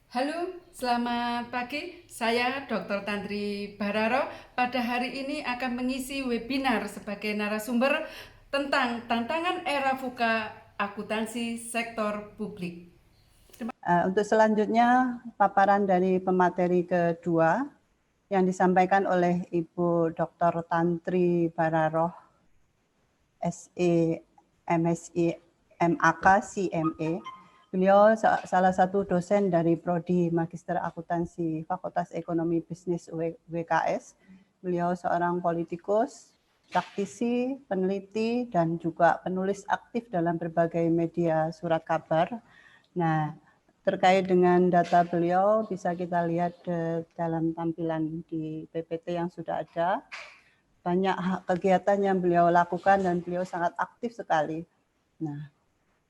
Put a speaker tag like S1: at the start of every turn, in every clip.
S1: Halo, selamat pagi. Saya Dr. Tantri Bararo. Pada hari ini akan mengisi webinar sebagai narasumber tentang tantangan era VUCA akuntansi sektor publik.
S2: Untuk selanjutnya, paparan dari pemateri kedua yang disampaikan oleh Ibu Dr. Tantri Bararoh, SE, MSI, MAK, CME. Beliau salah satu dosen dari Prodi Magister Akuntansi Fakultas Ekonomi Bisnis WKS. Beliau seorang politikus, praktisi, peneliti, dan juga penulis aktif dalam berbagai media surat kabar. Nah, terkait dengan data beliau bisa kita lihat dalam tampilan di PPT yang sudah ada. Banyak kegiatan yang beliau lakukan dan beliau sangat aktif sekali. Nah,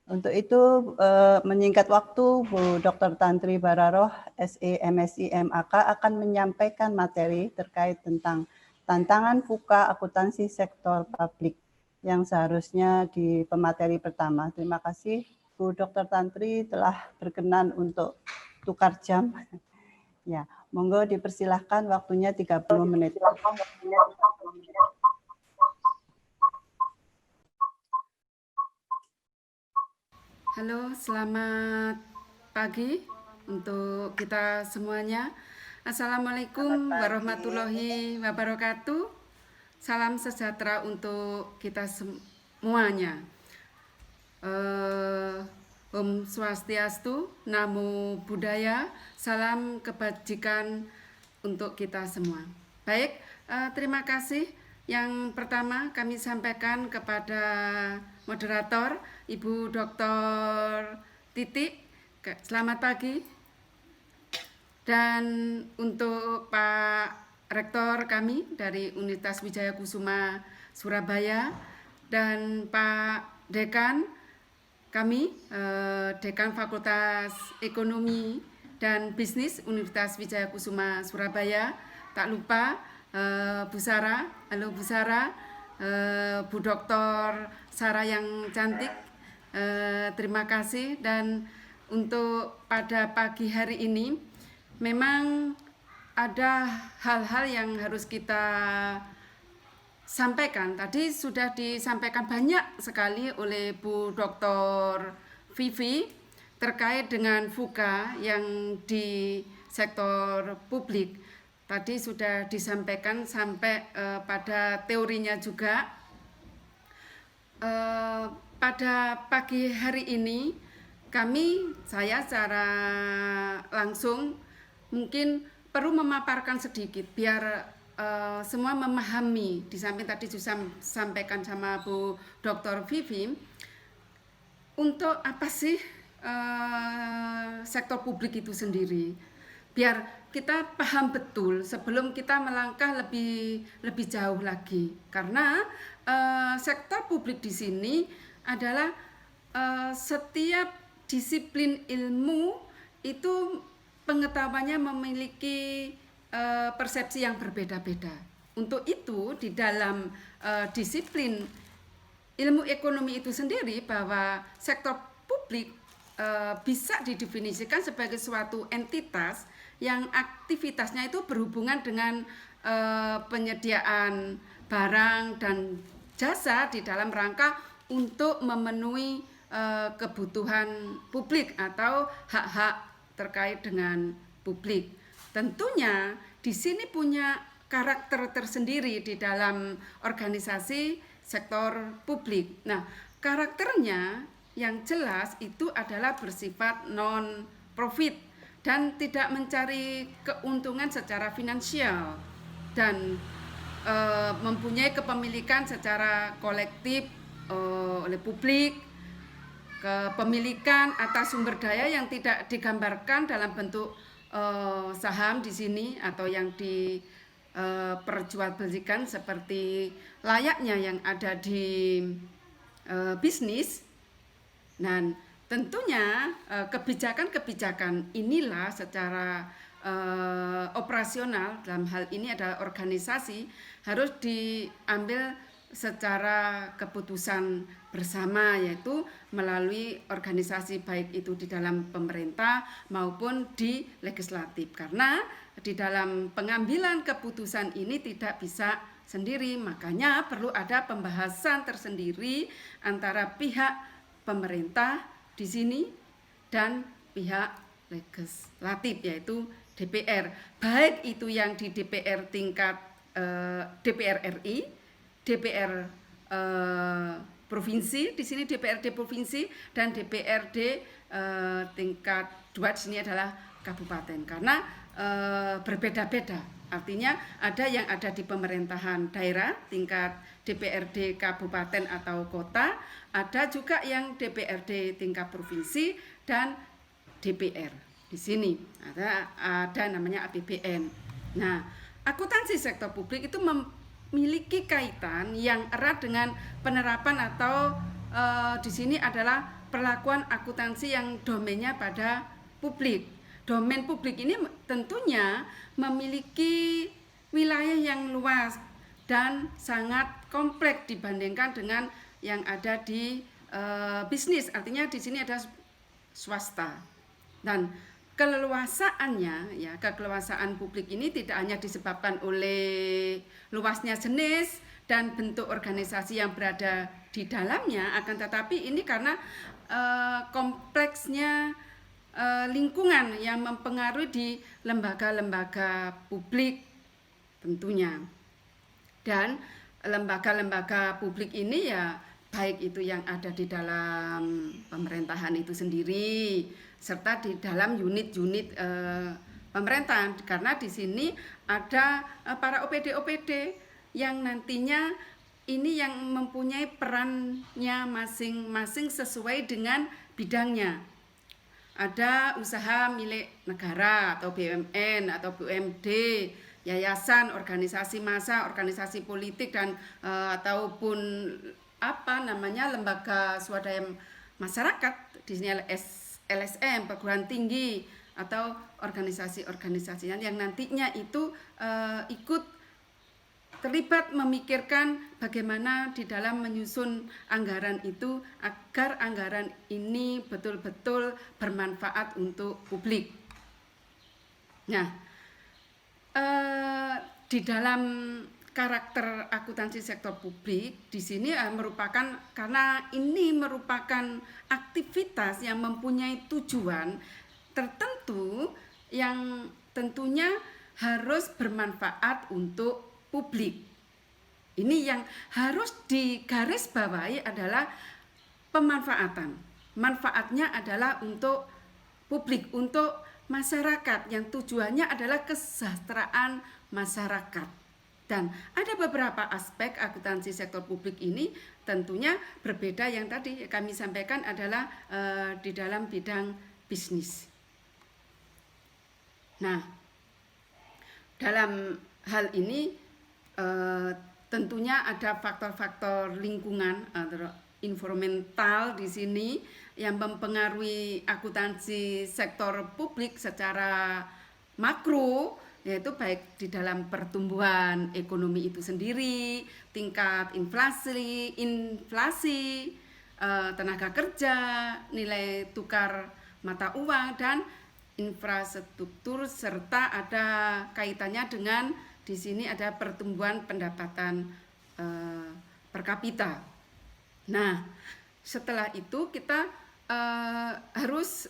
S2: untuk itu menyingkat waktu, Bu Dr. Tantri Bararoh, SE, MSI, MAK akan menyampaikan materi terkait tentang tantangan VUCA akuntansi sektor publik yang seharusnya di pemateri pertama. Terima kasih Bu Dr. Tantri telah berkenan untuk tukar jam. Ya, monggo dipersilahkan waktunya 30 menit.
S1: Halo, selamat pagi untuk kita semuanya. Assalamualaikum warahmatullahi wabarakatuh. Salam sejahtera untuk kita semuanya. Om Swastiastu, Namo Buddhaya, salam kebajikan untuk kita semua. Baik, terima kasih. Yang pertama kami sampaikan kepada moderator Ibu Dr. Titi. Selamat pagi. Dan untuk Pak Rektor kami dari Universitas Wijaya Kusuma Surabaya dan Pak Dekan kami, Dekan Fakultas Ekonomi dan Bisnis Universitas Wijaya Kusuma Surabaya. Tak lupa Bu Sarah, halo Bu Sarah, Bu Doktor Sarah yang cantik, terima kasih. Dan untuk pada pagi hari ini memang ada hal-hal yang harus kita sampaikan. Tadi sudah disampaikan banyak sekali oleh Bu Dr. Vivi terkait dengan VUCA yang di sektor publik. Tadi sudah disampaikan sampai pada teorinya juga. Pada pagi hari ini saya secara langsung mungkin perlu memaparkan sedikit biar semua memahami. Di samping tadi juga sampaikan sama Bu Dr. Vivi, untuk apa sih sektor publik itu sendiri, biar kita paham betul sebelum kita melangkah lebih jauh lagi. Karena sektor publik di sini adalah setiap disiplin ilmu itu pengetahuannya memiliki persepsi yang berbeda-beda. Untuk itu di dalam disiplin ilmu ekonomi itu sendiri, bahwa sektor publik bisa didefinisikan sebagai suatu entitas yang aktivitasnya itu berhubungan dengan penyediaan barang dan jasa di dalam rangka untuk memenuhi kebutuhan publik atau hak-hak terkait dengan publik. Tentunya di sini punya karakter tersendiri di dalam organisasi sektor publik. Nah, karakternya yang jelas itu adalah bersifat non-profit dan tidak mencari keuntungan secara finansial dan mempunyai kepemilikan secara kolektif oleh publik, kepemilikan atas sumber daya yang tidak digambarkan dalam bentuk saham di sini atau yang diperjualbelikan seperti layaknya yang ada di bisnis. Dan tentunya kebijakan-kebijakan inilah secara operasional dalam hal ini adalah organisasi harus diambil secara keputusan bersama, yaitu melalui organisasi baik itu di dalam pemerintah maupun di legislatif. Karena di dalam pengambilan keputusan ini tidak bisa sendiri, makanya perlu ada pembahasan tersendiri antara pihak pemerintah di sini dan pihak legislatif, yaitu DPR. Baik itu yang di DPR tingkat DPR RI, DPR provinsi, di sini DPRD provinsi, dan DPRD tingkat 2 di sini adalah kabupaten. Karena berbeda-beda. Artinya ada yang ada di pemerintahan daerah tingkat DPRD kabupaten atau kota, ada juga yang DPRD tingkat provinsi dan DPR. Di sini ada namanya APBN. Nah, akuntansi sektor publik itu memiliki kaitan yang erat dengan penerapan atau di sini adalah perlakuan akuntansi yang domainnya pada publik. Domain publik ini tentunya memiliki wilayah yang luas dan sangat kompleks dibandingkan dengan yang ada di bisnis. Artinya di sini ada swasta. Dan keleluasaannya, ya, keleluasaan publik ini tidak hanya disebabkan oleh luasnya jenis dan bentuk organisasi yang berada di dalamnya, akan tetapi ini karena kompleksnya lingkungan yang mempengaruhi di lembaga-lembaga publik tentunya. Dan lembaga-lembaga publik ini ya baik itu yang ada di dalam pemerintahan itu sendiri serta di dalam unit-unit pemerintahan, karena di sini ada para OPD yang nantinya ini yang mempunyai perannya masing-masing sesuai dengan bidangnya. Ada usaha milik negara atau BUMN atau BUMD, yayasan, organisasi massa, organisasi politik, dan ataupun lembaga swadaya masyarakat. Di sini LSM, perguruan tinggi atau organisasi-organisasi yang nantinya itu ikut terlibat memikirkan bagaimana di dalam menyusun anggaran itu agar anggaran ini betul-betul bermanfaat untuk publik. Nah, di dalam karakter akuntansi sektor publik di sini merupakan, karena ini merupakan aktivitas yang mempunyai tujuan tertentu yang tentunya harus bermanfaat untuk publik. Ini yang harus digarisbawahi adalah pemanfaatan. Manfaatnya adalah untuk publik, untuk masyarakat, yang tujuannya adalah kesejahteraan masyarakat. Dan ada beberapa aspek akuntansi sektor publik ini tentunya berbeda, yang tadi kami sampaikan adalah di dalam bidang bisnis. Nah, dalam hal ini tentunya ada faktor-faktor lingkungan atau environmental di sini yang mempengaruhi akuntansi sektor publik secara makro, yaitu baik di dalam pertumbuhan ekonomi itu sendiri, tingkat inflasi, tenaga kerja, nilai tukar mata uang, dan infrastruktur, serta ada kaitannya dengan di sini ada pertumbuhan pendapatan per kapita. Nah, setelah itu kita harus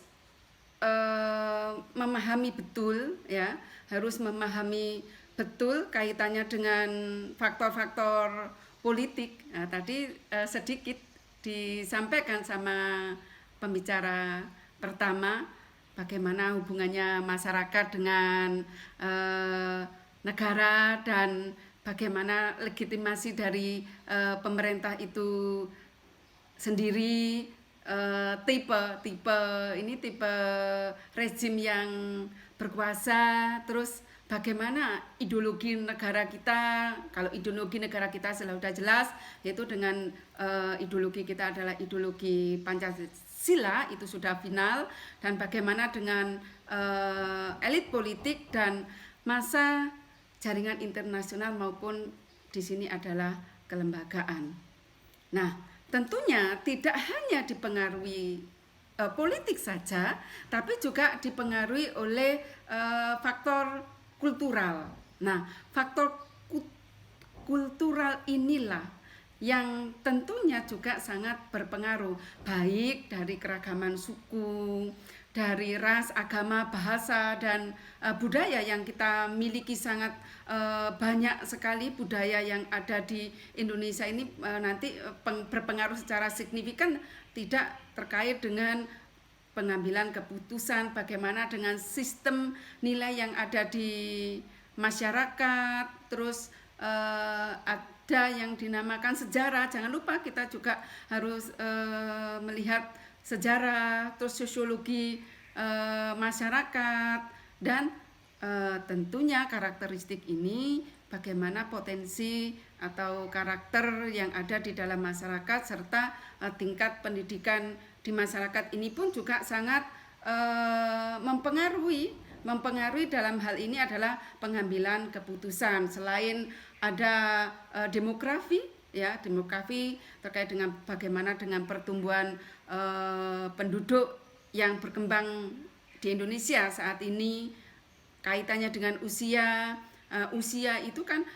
S1: memahami betul, ya, harus memahami betul kaitannya dengan faktor-faktor politik. Nah, tadi sedikit disampaikan sama pembicara pertama, bagaimana hubungannya masyarakat dengan negara dan bagaimana legitimasi dari pemerintah itu sendiri, tipe rezim yang berkuasa, terus bagaimana ideologi negara kita. Kalau ideologi negara kita sudah jelas, yaitu dengan ideologi kita adalah ideologi Pancasila, itu sudah final. Dan bagaimana dengan elit politik dan masa jaringan internasional maupun di sini adalah kelembagaan. Nah, tentunya tidak hanya dipengaruhi politik saja, tapi juga dipengaruhi oleh faktor kultural. Nah, faktor kultural inilah yang tentunya juga sangat berpengaruh, baik dari keragaman suku, dari ras, agama, bahasa, dan budaya yang kita miliki sangat banyak sekali. Budaya yang ada di Indonesia ini nanti berpengaruh secara signifikan tidak terkait dengan pengambilan keputusan, bagaimana dengan sistem nilai yang ada di masyarakat, terus ada yang dinamakan sejarah. Jangan lupa kita juga harus melihat sejarah, terus sosiologi masyarakat, dan tentunya karakteristik ini bagaimana potensi atau karakter yang ada di dalam masyarakat, serta tingkat pendidikan di masyarakat ini pun juga sangat mempengaruhi dalam hal ini adalah pengambilan keputusan. Selain ada demografi terkait dengan bagaimana dengan pertumbuhan penduduk yang berkembang di Indonesia saat ini, kaitannya dengan usia itu kan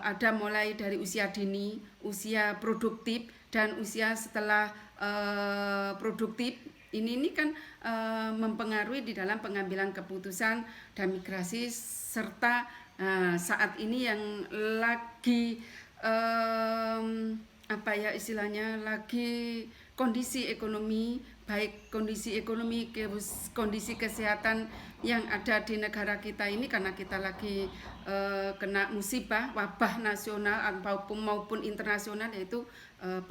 S1: ada mulai dari usia dini, usia produktif, dan usia setelah produktif. Ini kan mempengaruhi di dalam pengambilan keputusan dan migrasi, serta saat ini yang lagi lagi kondisi ekonomi, baik kondisi ekonomi, kondisi kesehatan yang ada di negara kita ini, karena kita lagi kena musibah wabah nasional maupun internasional, yaitu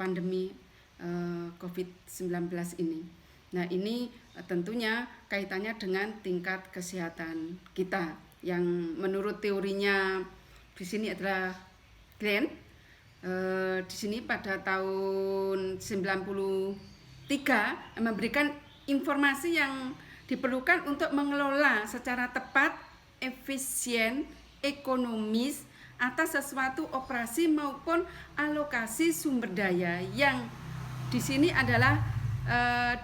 S1: pandemi COVID-19 ini. Nah, ini tentunya kaitannya dengan tingkat kesehatan kita yang menurut teorinya di sini adalah Glenn. Di sini pada tahun 93 memberikan informasi yang diperlukan untuk mengelola secara tepat, efisien, ekonomis atas sesuatu operasi maupun alokasi sumber daya yang di sini adalah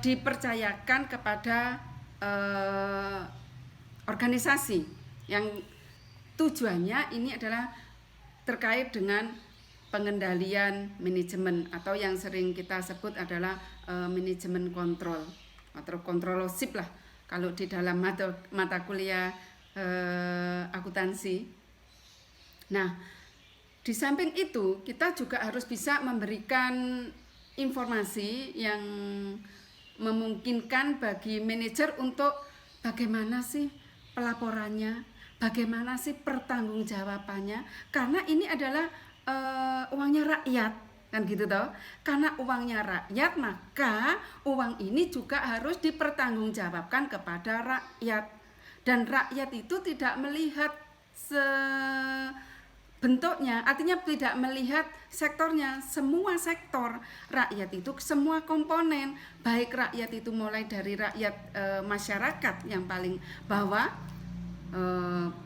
S1: dipercayakan kepada organisasi yang tujuannya ini adalah terkait dengan pengendalian manajemen, atau yang sering kita sebut adalah manajemen kontrol atau kontrolship lah kalau di dalam mata kuliah akuntansi. Nah, di samping itu kita juga harus bisa memberikan informasi yang memungkinkan bagi manajer untuk bagaimana sih pelaporannya, bagaimana sih pertanggungjawabannya, karena ini adalah uangnya rakyat, kan gitu toh. Karena uangnya rakyat, maka uang ini juga harus dipertanggungjawabkan kepada rakyat, dan rakyat itu tidak melihat bentuknya, artinya tidak melihat sektornya, semua sektor rakyat itu, semua komponen, baik rakyat itu mulai dari rakyat masyarakat yang paling bawah,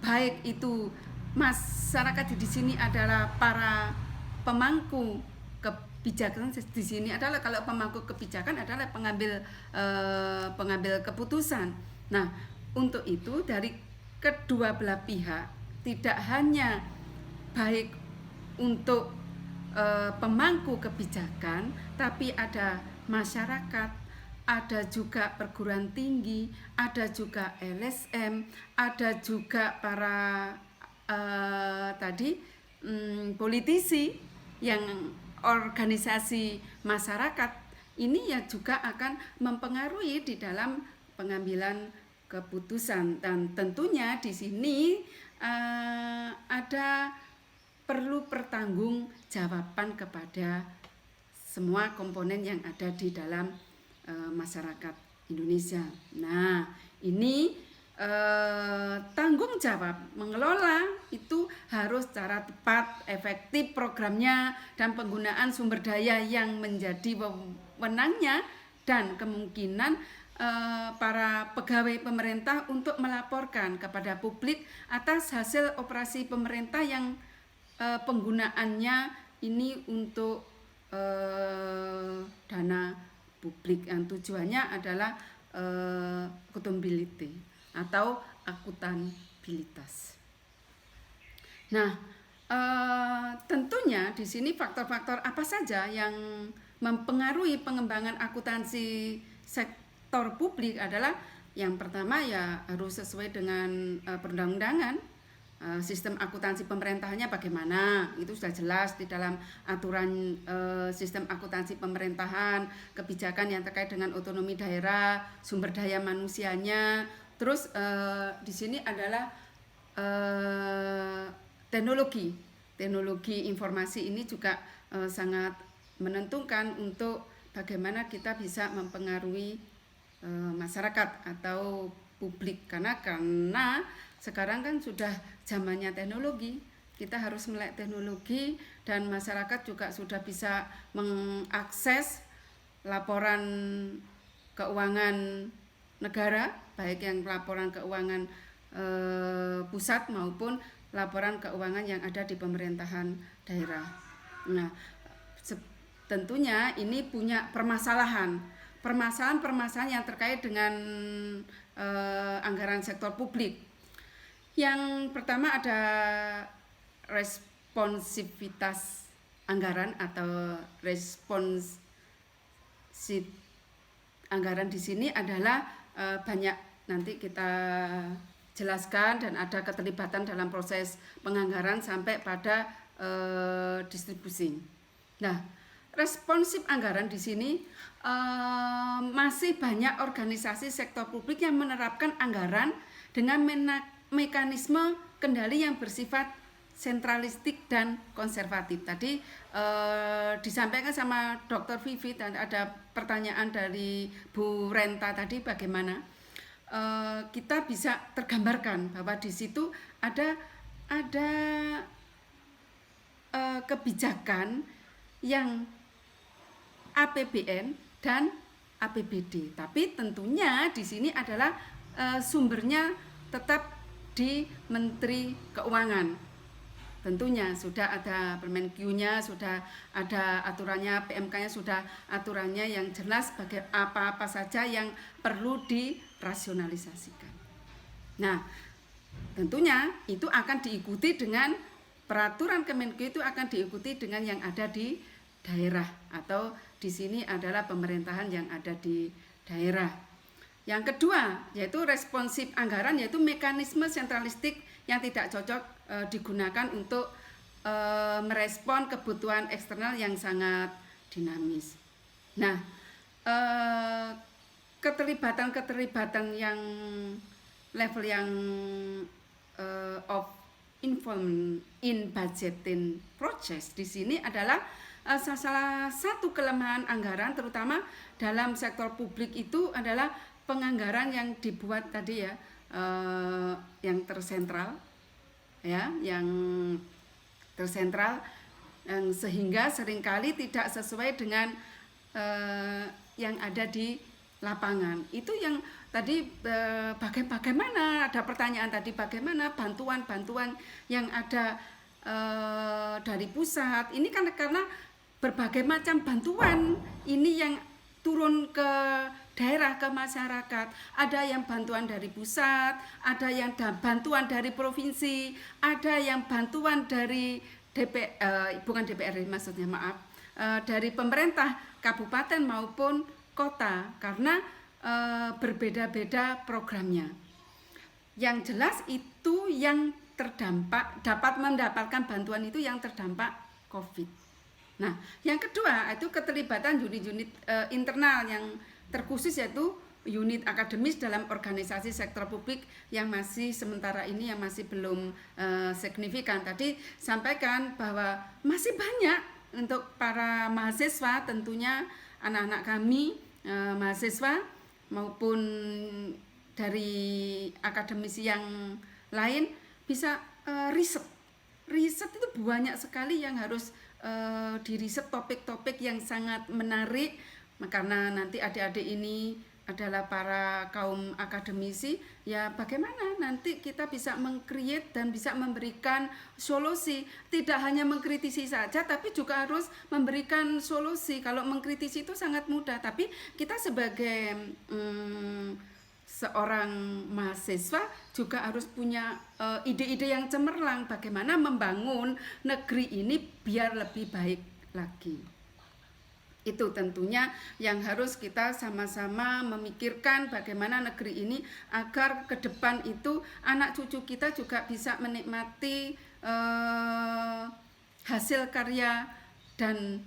S1: baik itu masyarakat di sini adalah para pemangku kebijakan. Di sini adalah, kalau pemangku kebijakan adalah pengambil keputusan. Nah, untuk itu dari kedua belah pihak, tidak hanya baik untuk pemangku kebijakan, tapi ada masyarakat, ada juga perguruan tinggi, ada juga LSM, ada juga para politisi yang organisasi masyarakat. Ini ya juga akan mempengaruhi di dalam pengambilan keputusan, dan tentunya di sini ada perlu pertanggungjawaban kepada semua komponen yang ada di dalam masyarakat Indonesia. Nah, ini tanggung jawab mengelola itu harus secara tepat, efektif programnya, dan penggunaan sumber daya yang menjadi wewenangnya, dan kemungkinan para pegawai pemerintah untuk melaporkan kepada publik atas hasil operasi pemerintah yang penggunaannya ini untuk dana publik yang tujuannya adalah accountability atau akuntabilitas. Nah, tentunya di sini faktor-faktor apa saja yang mempengaruhi pengembangan akuntansi sektor publik adalah yang pertama ya harus sesuai dengan perundang-undangan. Sistem akuntansi pemerintahannya bagaimana, itu sudah jelas di dalam aturan sistem akuntansi pemerintahan, kebijakan yang terkait dengan otonomi daerah, sumber daya manusianya. Terus di sini adalah teknologi informasi ini juga sangat menentukan untuk bagaimana kita bisa mempengaruhi masyarakat atau publik, karena sekarang kan sudah zamannya teknologi, kita harus melek teknologi dan masyarakat juga sudah bisa mengakses laporan keuangan negara, baik yang laporan keuangan pusat maupun laporan keuangan yang ada di pemerintahan daerah. Nah, tentunya ini punya permasalahan yang terkait dengan anggaran sektor publik. Yang pertama ada responsivitas anggaran atau responsif anggaran di sini adalah banyak nanti kita jelaskan dan ada keterlibatan dalam proses penganggaran sampai pada distribusi. Nah, responsif anggaran di sini masih banyak organisasi sektor publik yang menerapkan anggaran dengan mekanisme kendali yang bersifat sentralistik dan konservatif. Tadi disampaikan sama Dr. Vivi dan ada pertanyaan dari Bu Renta tadi bagaimana kita bisa tergambarkan bahwa di situ ada kebijakan yang APBN dan APBD. Tapi tentunya di sini adalah sumbernya tetap di Menteri Keuangan. Tentunya sudah ada Permenkyu-nya, sudah ada aturannya, PMK-nya sudah aturannya yang jelas bagi apa-apa saja yang perlu dirasionalisasikan. Nah, tentunya itu akan diikuti dengan peraturan Kemenkyu, itu akan diikuti dengan yang ada di daerah atau di sini adalah pemerintahan yang ada di daerah. Yang kedua yaitu responsif anggaran, yaitu mekanisme sentralistik yang tidak cocok digunakan untuk merespon kebutuhan eksternal yang sangat dinamis. Nah, keterlibatan yang level yang of involvement in budgeting process di sini adalah salah satu kelemahan anggaran, terutama dalam sektor publik itu adalah penganggaran yang dibuat tadi ya, yang tersentral, ya, yang sehingga seringkali tidak sesuai dengan yang ada di lapangan. Itu yang tadi bagaimana ada pertanyaan tadi, bagaimana bantuan yang ada dari pusat ini kan karena berbagai macam bantuan ini yang turun ke daerah, ke masyarakat. Ada yang bantuan dari pusat, ada yang bantuan dari provinsi, ada yang bantuan dari bukan DPR maksudnya, maaf, dari pemerintah kabupaten maupun kota, karena berbeda-beda programnya. Yang jelas itu yang terdampak, dapat mendapatkan bantuan itu yang terdampak COVID. Nah, yang kedua itu keterlibatan unit-unit internal yang terkhusus, yaitu unit akademis dalam organisasi sektor publik yang masih sementara ini yang masih belum signifikan. Tadi sampaikan bahwa masih banyak untuk para mahasiswa, tentunya anak-anak kami mahasiswa maupun dari akademisi yang lain bisa riset itu banyak sekali yang harus diriset, topik-topik yang sangat menarik, karena nanti adik-adik ini adalah para kaum akademisi, ya bagaimana nanti kita bisa meng-create dan bisa memberikan solusi, tidak hanya mengkritisi saja tapi juga harus memberikan solusi. Kalau mengkritisi itu sangat mudah, tapi kita sebagai seorang mahasiswa juga harus punya ide-ide yang cemerlang bagaimana membangun negeri ini biar lebih baik lagi. Itu tentunya yang harus kita sama-sama memikirkan bagaimana negeri ini agar ke depan itu anak cucu kita juga bisa menikmati hasil karya dan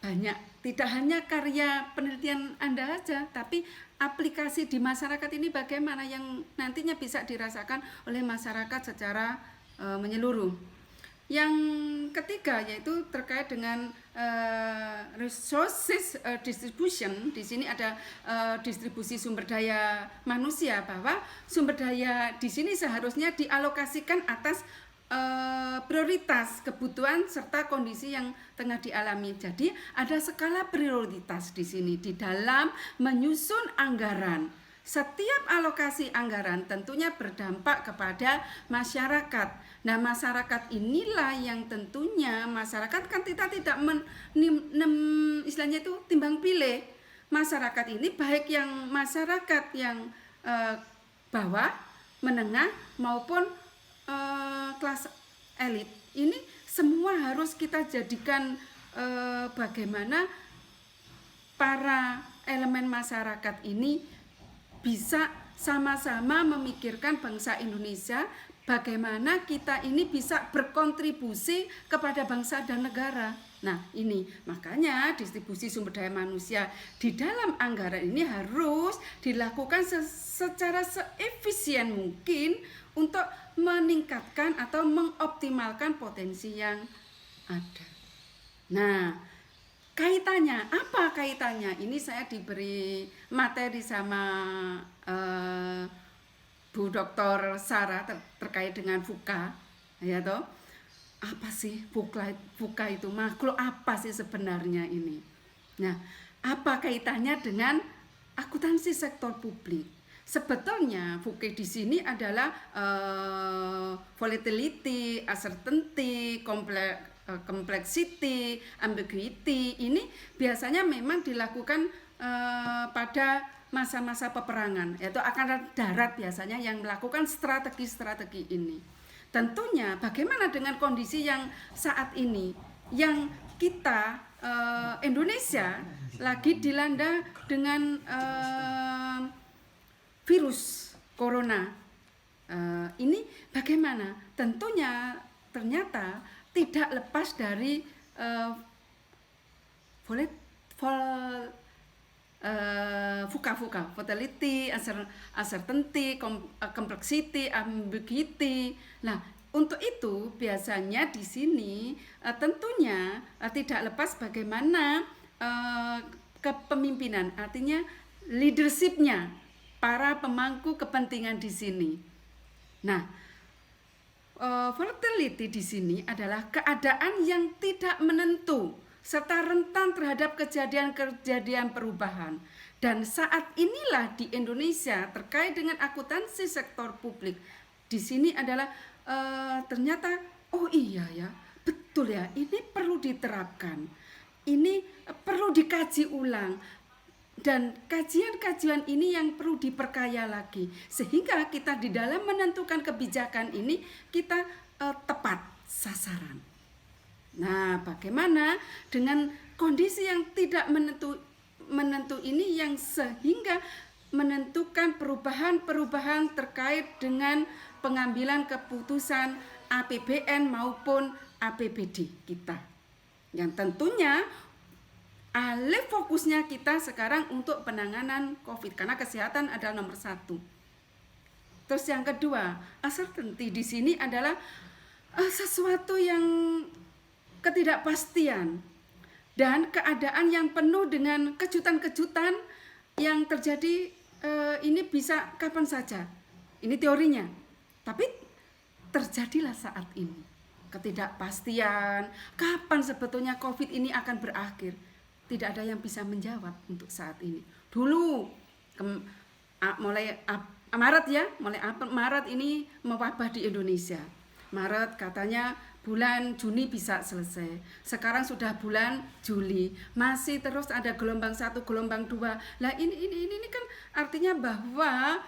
S1: banyak, tidak hanya karya penelitian Anda aja, tapi aplikasi di masyarakat ini bagaimana yang nantinya bisa dirasakan oleh masyarakat secara menyeluruh. Yang ketiga yaitu terkait dengan resources distribution. Di sini ada distribusi sumber daya manusia, bahwa sumber daya di sini seharusnya dialokasikan atas prioritas, kebutuhan serta kondisi yang tengah dialami. Jadi ada skala prioritas di sini di dalam menyusun anggaran. Setiap alokasi anggaran tentunya berdampak kepada masyarakat. Nah, masyarakat inilah yang tentunya masyarakat kan kita tidak istilahnya itu timbang pilih. Masyarakat ini baik yang masyarakat yang bawah, menengah maupun kelas elit. Ini semua harus kita jadikan bagaimana para elemen masyarakat ini bisa sama-sama memikirkan bangsa Indonesia, bagaimana kita ini bisa berkontribusi kepada bangsa dan negara. Nah, ini makanya distribusi sumber daya manusia di dalam anggaran ini harus dilakukan secara seefisien mungkin untuk meningkatkan atau mengoptimalkan potensi yang ada. Nah, kaitannya, apa kaitannya? Ini saya diberi materi sama Bu Dr. Sarah terkait dengan VUCA, ya toh. Apa sih VUCA itu? Makhluk apa sih sebenarnya ini? Nah, apa kaitannya dengan akuntansi sektor publik? Sebetulnya VUCA di sini adalah volatility, uncertainty, complexity, ambiguity. Ini biasanya memang dilakukan pada masa-masa peperangan, yaitu angkatan darat biasanya yang melakukan strategi-strategi ini. Tentunya bagaimana dengan kondisi yang saat ini, yang kita Indonesia lagi dilanda dengan virus corona. Ini bagaimana? Tentunya ternyata tidak lepas dari VUCA, volatility, uncertainty, complexity, ambiguity. Nah, untuk itu biasanya di sini tentunya tidak lepas bagaimana kepemimpinan, artinya leadership-nya para pemangku kepentingan di sini. Nah, volatility di sini adalah keadaan yang tidak menentu serta rentan terhadap kejadian-kejadian perubahan. Dan saat inilah di Indonesia terkait dengan akuntansi sektor publik, di sini adalah ternyata oh iya ya, betul ya, ini perlu diterapkan, ini perlu dikaji ulang, dan kajian-kajian ini yang perlu diperkaya lagi sehingga kita di dalam menentukan kebijakan ini kita tepat sasaran. Nah, bagaimana dengan kondisi yang tidak menentu ini yang sehingga menentukan perubahan-perubahan terkait dengan pengambilan keputusan APBN maupun APBD kita. Yang tentunya alih fokusnya kita sekarang untuk penanganan COVID karena kesehatan adalah nomor 1. Terus yang kedua, uncertainty di sini adalah sesuatu yang ketidakpastian dan keadaan yang penuh dengan kejutan-kejutan yang terjadi. Ini bisa kapan saja, ini teorinya, tapi terjadilah saat ini ketidakpastian kapan sebetulnya COVID ini akan berakhir. Tidak ada yang bisa menjawab untuk saat ini. Dulu mulai Maret ya, mulai Maret ini mewabah di Indonesia. Maret katanya bulan Juni bisa selesai. Sekarang sudah bulan Juli, masih terus ada gelombang 1, gelombang 2. Lah ini kan artinya bahwa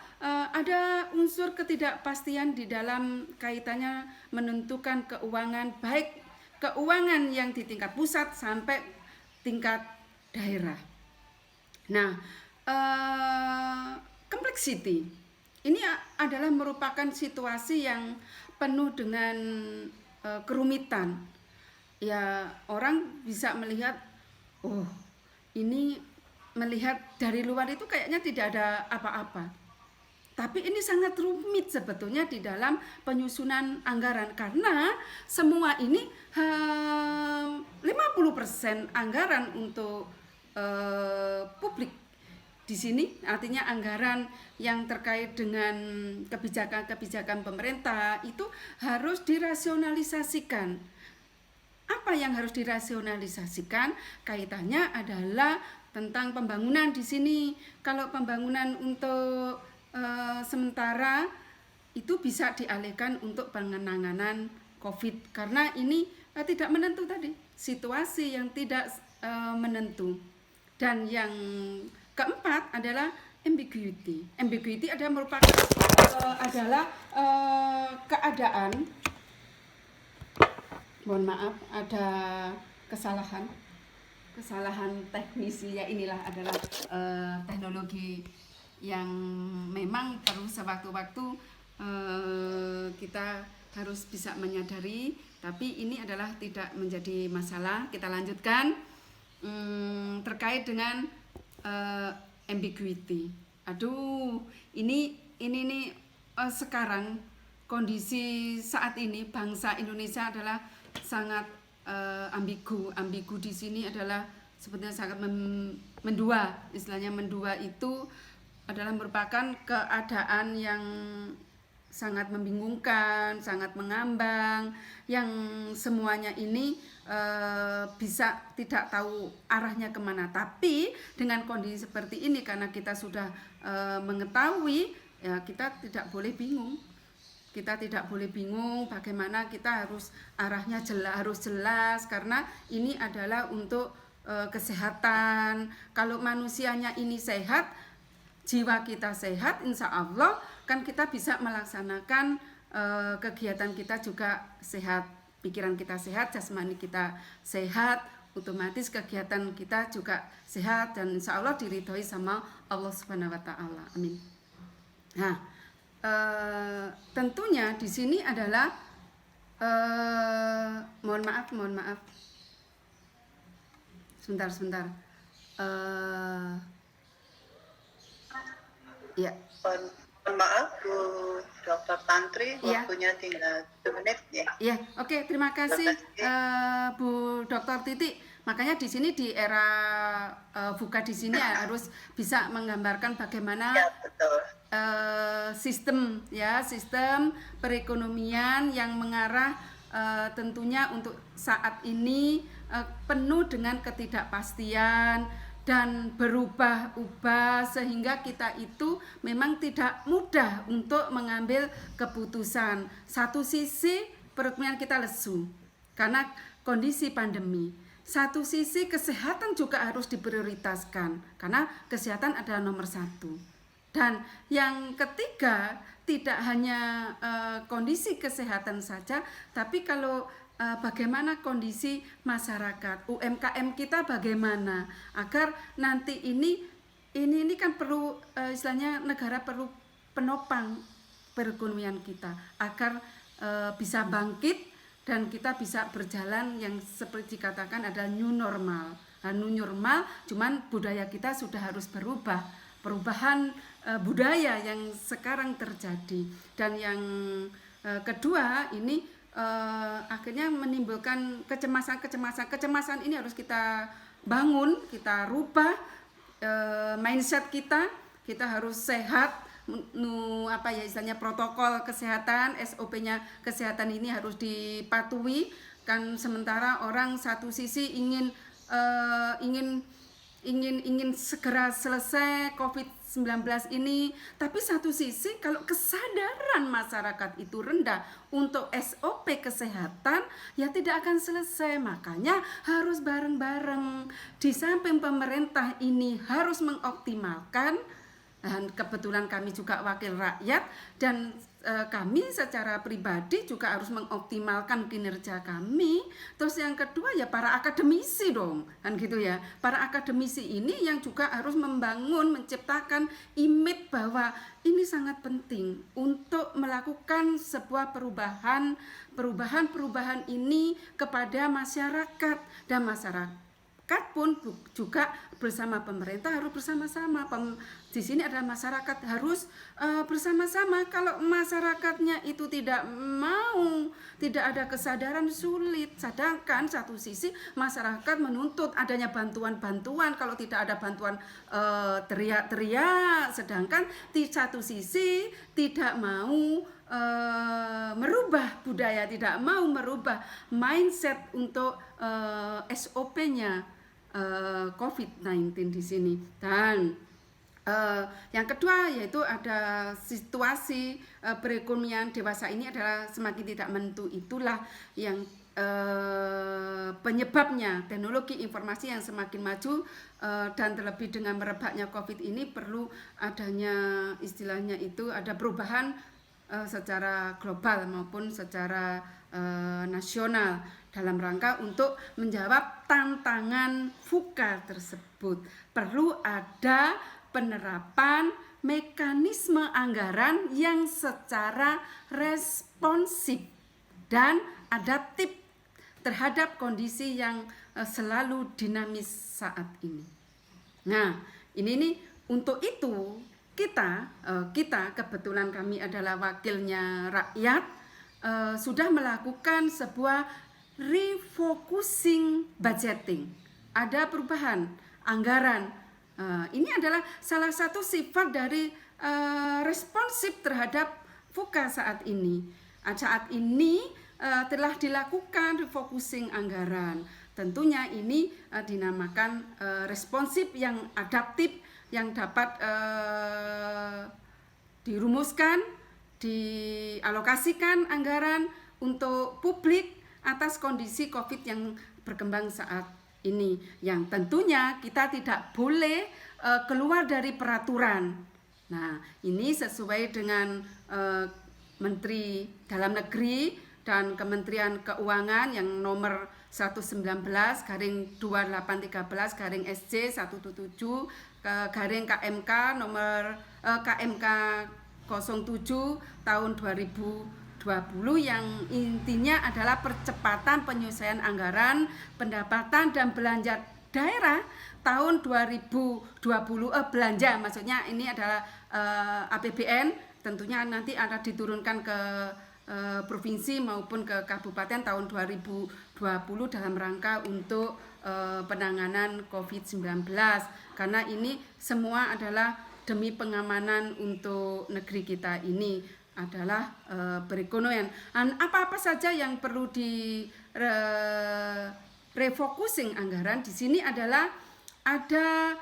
S1: ada unsur ketidakpastian di dalam kaitannya menentukan keuangan, baik keuangan yang di tingkat pusat sampai tingkat daerah. Nah, complexity ini adalah merupakan situasi yang penuh dengan kerumitan. Ya, orang bisa melihat, oh, ini melihat dari luar itu kayaknya tidak ada apa-apa. Tapi ini sangat rumit sebetulnya di dalam penyusunan anggaran, karena semua ini 50% anggaran untuk publik. Di sini artinya anggaran yang terkait dengan kebijakan-kebijakan pemerintah itu harus dirasionalisasikan. Apa yang harus dirasionalisasikan? Kaitannya adalah tentang pembangunan di sini. Kalau pembangunan untuk sementara itu bisa dialihkan untuk penanganan COVID, karena ini tidak menentu tadi, situasi yang tidak menentu. Dan yang keempat adalah ambiguity. Ambiguity adalah merupakan keadaan. Mohon maaf, ada kesalahan teknisi ya. Inilah adalah teknologi yang memang perlu sewaktu-waktu kita harus bisa menyadari. Tapi ini adalah tidak menjadi masalah. Kita lanjutkan terkait dengan ambiguity. Aduh, ini sekarang kondisi saat ini bangsa Indonesia adalah sangat ambigu. Ambigu di sini adalah sebetulnya sangat mendua. Istilahnya mendua itu adalah merupakan keadaan yang sangat membingungkan, sangat mengambang, yang semuanya ini bisa tidak tahu arahnya kemana. Tapi dengan kondisi seperti ini, karena kita sudah mengetahui, ya kita tidak boleh bingung. Kita tidak boleh bingung bagaimana kita harus arahnya harus jelas, karena ini adalah untuk kesehatan. Kalau manusianya ini sehat, jiwa kita sehat, insya Allah kan kita bisa melaksanakan kegiatan kita juga sehat, pikiran kita sehat, jasmani kita sehat, otomatis kegiatan kita juga sehat, dan insya Allah diridhoi sama Allah Subhanahu Wa Taala. Amin. Nah, tentunya di sini adalah mohon maaf, sebentar. Ya.
S3: Maaf Bu Dr. Tantri, waktunya tinggal 2 menit ya.
S1: Iya, oke, terima kasih Bu Dr. Titi. Makanya di sini di era buka di sini harus bisa menggambarkan bagaimana
S3: Ya, betul.
S1: Sistem perekonomian yang mengarah tentunya untuk saat ini penuh dengan ketidakpastian dan berubah-ubah, sehingga kita itu memang tidak mudah untuk mengambil keputusan. Satu sisi perekonomian kita lesu karena kondisi pandemi. Satu sisi kesehatan juga harus diprioritaskan karena kesehatan adalah nomor 1. Dan yang ketiga, tidak hanya kondisi kesehatan saja, tapi kalau bagaimana kondisi masyarakat, UMKM kita bagaimana, agar nanti ini kan perlu istilahnya negara perlu penopang perekonomian kita agar bisa bangkit dan kita bisa berjalan yang seperti dikatakan ada new normal. New normal, cuman budaya kita sudah harus berubah. Perubahan budaya yang sekarang terjadi, dan yang kedua ini akhirnya menimbulkan kecemasan ini harus kita bangun, kita rubah mindset kita harus sehat, istilahnya protokol kesehatan, SOP-nya kesehatan ini harus dipatuhi kan. Sementara orang satu sisi ingin ingin segera selesai COVID-19 ini, tapi satu sisi kalau kesadaran masyarakat itu rendah untuk SOP kesehatan, ya tidak akan selesai. Makanya harus bareng-bareng. Di samping pemerintah ini harus mengoptimalkan, dan kebetulan kami juga wakil rakyat, dan kami secara pribadi juga harus mengoptimalkan kinerja kami. Terus yang kedua ya para akademisi dong, kan gitu ya. Para akademisi ini yang juga harus membangun, menciptakan image bahwa ini sangat penting untuk melakukan sebuah perubahan ini kepada masyarakat, dan masyarakat pun juga bersama pemerintah harus bersama-sama. Di sini adalah masyarakat harus bersama-sama. Kalau masyarakatnya itu tidak mau, tidak ada kesadaran, sulit. Sedangkan satu sisi masyarakat menuntut adanya bantuan-bantuan. Kalau tidak ada bantuan teriak-teriak. Sedangkan di satu sisi tidak mau merubah budaya, tidak mau merubah mindset untuk SOP-nya COVID-19 di sini. Dan yang kedua yaitu ada situasi perekonomian dewasa ini adalah semakin tidak menentu. Itulah yang penyebabnya teknologi informasi yang semakin maju, dan terlebih dengan merebaknya COVID ini perlu adanya istilahnya itu ada perubahan secara global maupun secara nasional dalam rangka untuk menjawab tantangan VUCA tersebut. Perlu ada penerapan mekanisme anggaran yang secara responsif dan adaptif terhadap kondisi yang selalu dinamis saat ini. Nah, ini nih untuk itu kita kebetulan kami adalah wakilnya rakyat, sudah melakukan sebuah refocusing budgeting. Ada perubahan anggaran. Ini adalah salah satu sifat dari responsif terhadap VUCA saat ini. Saat ini telah dilakukan refocusing anggaran. Tentunya ini dinamakan responsif yang adaptif, yang dapat dirumuskan, dialokasikan anggaran untuk publik atas kondisi COVID yang berkembang saat ini, yang tentunya kita tidak boleh keluar dari peraturan. Nah, ini sesuai dengan Menteri Dalam Negeri dan Kementerian Keuangan yang nomor 119/2813/SC 177 KMK nomor KMK 07 tahun 2020 yang intinya adalah percepatan penyelesaian anggaran pendapatan dan belanja daerah tahun 2020. Belanja maksudnya ini adalah APBN, tentunya nanti akan diturunkan ke provinsi maupun ke kabupaten tahun 2020 dalam rangka untuk penanganan COVID-19, karena ini semua adalah demi pengamanan untuk negeri kita ini adalah perekonomian. Dan apa-apa saja yang perlu di refocusing anggaran di sini adalah ada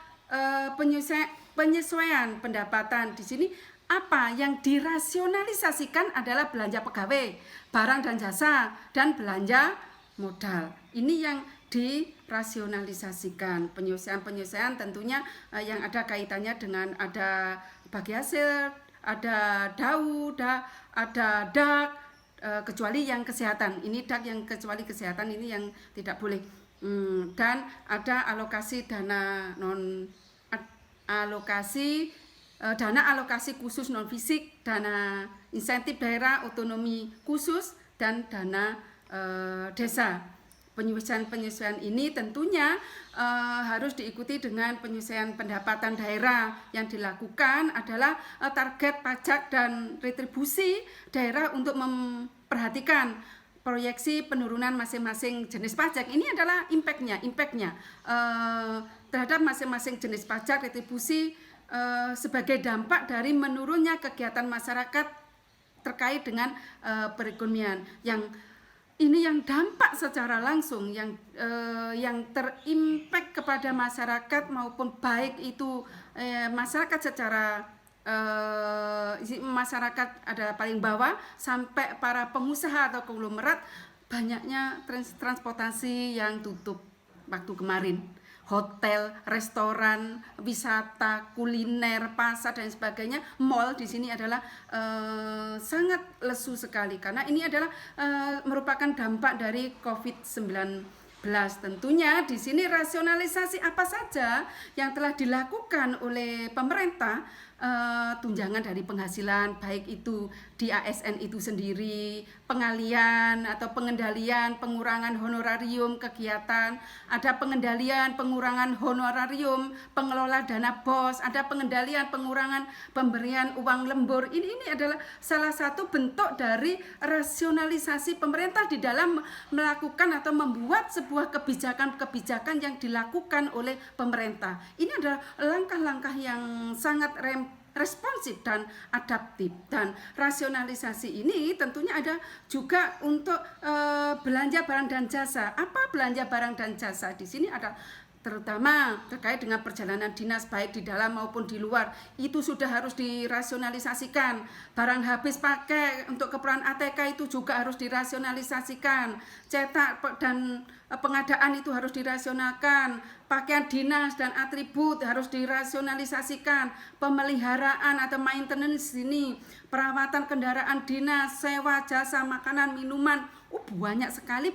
S1: penyesuaian pendapatan. Di sini apa yang dirasionalisasikan adalah belanja pegawai, barang dan jasa, dan belanja modal. Ini yang dirasionalisasikan. Penyesuaian tentunya yang ada kaitannya dengan ada bagi hasil, ada DAU, ada DAK, kecuali yang kesehatan. Ini DAK yang kecuali kesehatan ini yang tidak boleh. Dan ada alokasi dana alokasi khusus non fisik, dana insentif daerah otonomi khusus, dan dana desa. Penyesuaian ini tentunya harus diikuti dengan penyesuaian pendapatan daerah. Yang dilakukan adalah target pajak dan retribusi daerah untuk memperhatikan proyeksi penurunan masing-masing jenis pajak. Ini adalah impactnya terhadap masing-masing jenis pajak retribusi sebagai dampak dari menurunnya kegiatan masyarakat terkait dengan perekonomian yang ini yang dampak secara langsung yang terimpact kepada masyarakat, maupun baik itu masyarakat secara masyarakat ada paling bawah sampai para pengusaha atau konglomerat. Banyaknya transportasi yang tutup waktu kemarin, hotel, restoran, wisata, kuliner, pasar dan sebagainya, mall di sini adalah sangat lesu sekali, karena ini adalah merupakan dampak dari COVID-19. Tentunya di sini rasionalisasi apa saja yang telah dilakukan oleh pemerintah, tunjangan dari penghasilan, baik itu di ASN itu sendiri, pengalian atau pengendalian pengurangan honorarium kegiatan, ada pengendalian pengurangan honorarium pengelola dana BOS, ada pengendalian pengurangan pemberian uang lembur. Ini adalah salah satu bentuk dari rasionalisasi pemerintah di dalam melakukan atau membuat sebuah kebijakan-kebijakan yang dilakukan oleh pemerintah. Ini adalah langkah-langkah yang sangat responsif dan adaptif. Dan rasionalisasi ini tentunya ada juga untuk belanja barang dan jasa. Apa belanja barang dan jasa? Di sini ada terutama terkait dengan perjalanan dinas baik di dalam maupun di luar, itu sudah harus dirasionalisasikan. Barang habis pakai untuk keperluan ATK itu juga harus dirasionalisasikan. Cetak dan pengadaan itu harus dirasionalkan. Pakaian dinas dan atribut harus dirasionalisasikan. Pemeliharaan atau maintenance ini, perawatan kendaraan dinas, sewa jasa makanan, minuman, banyak sekali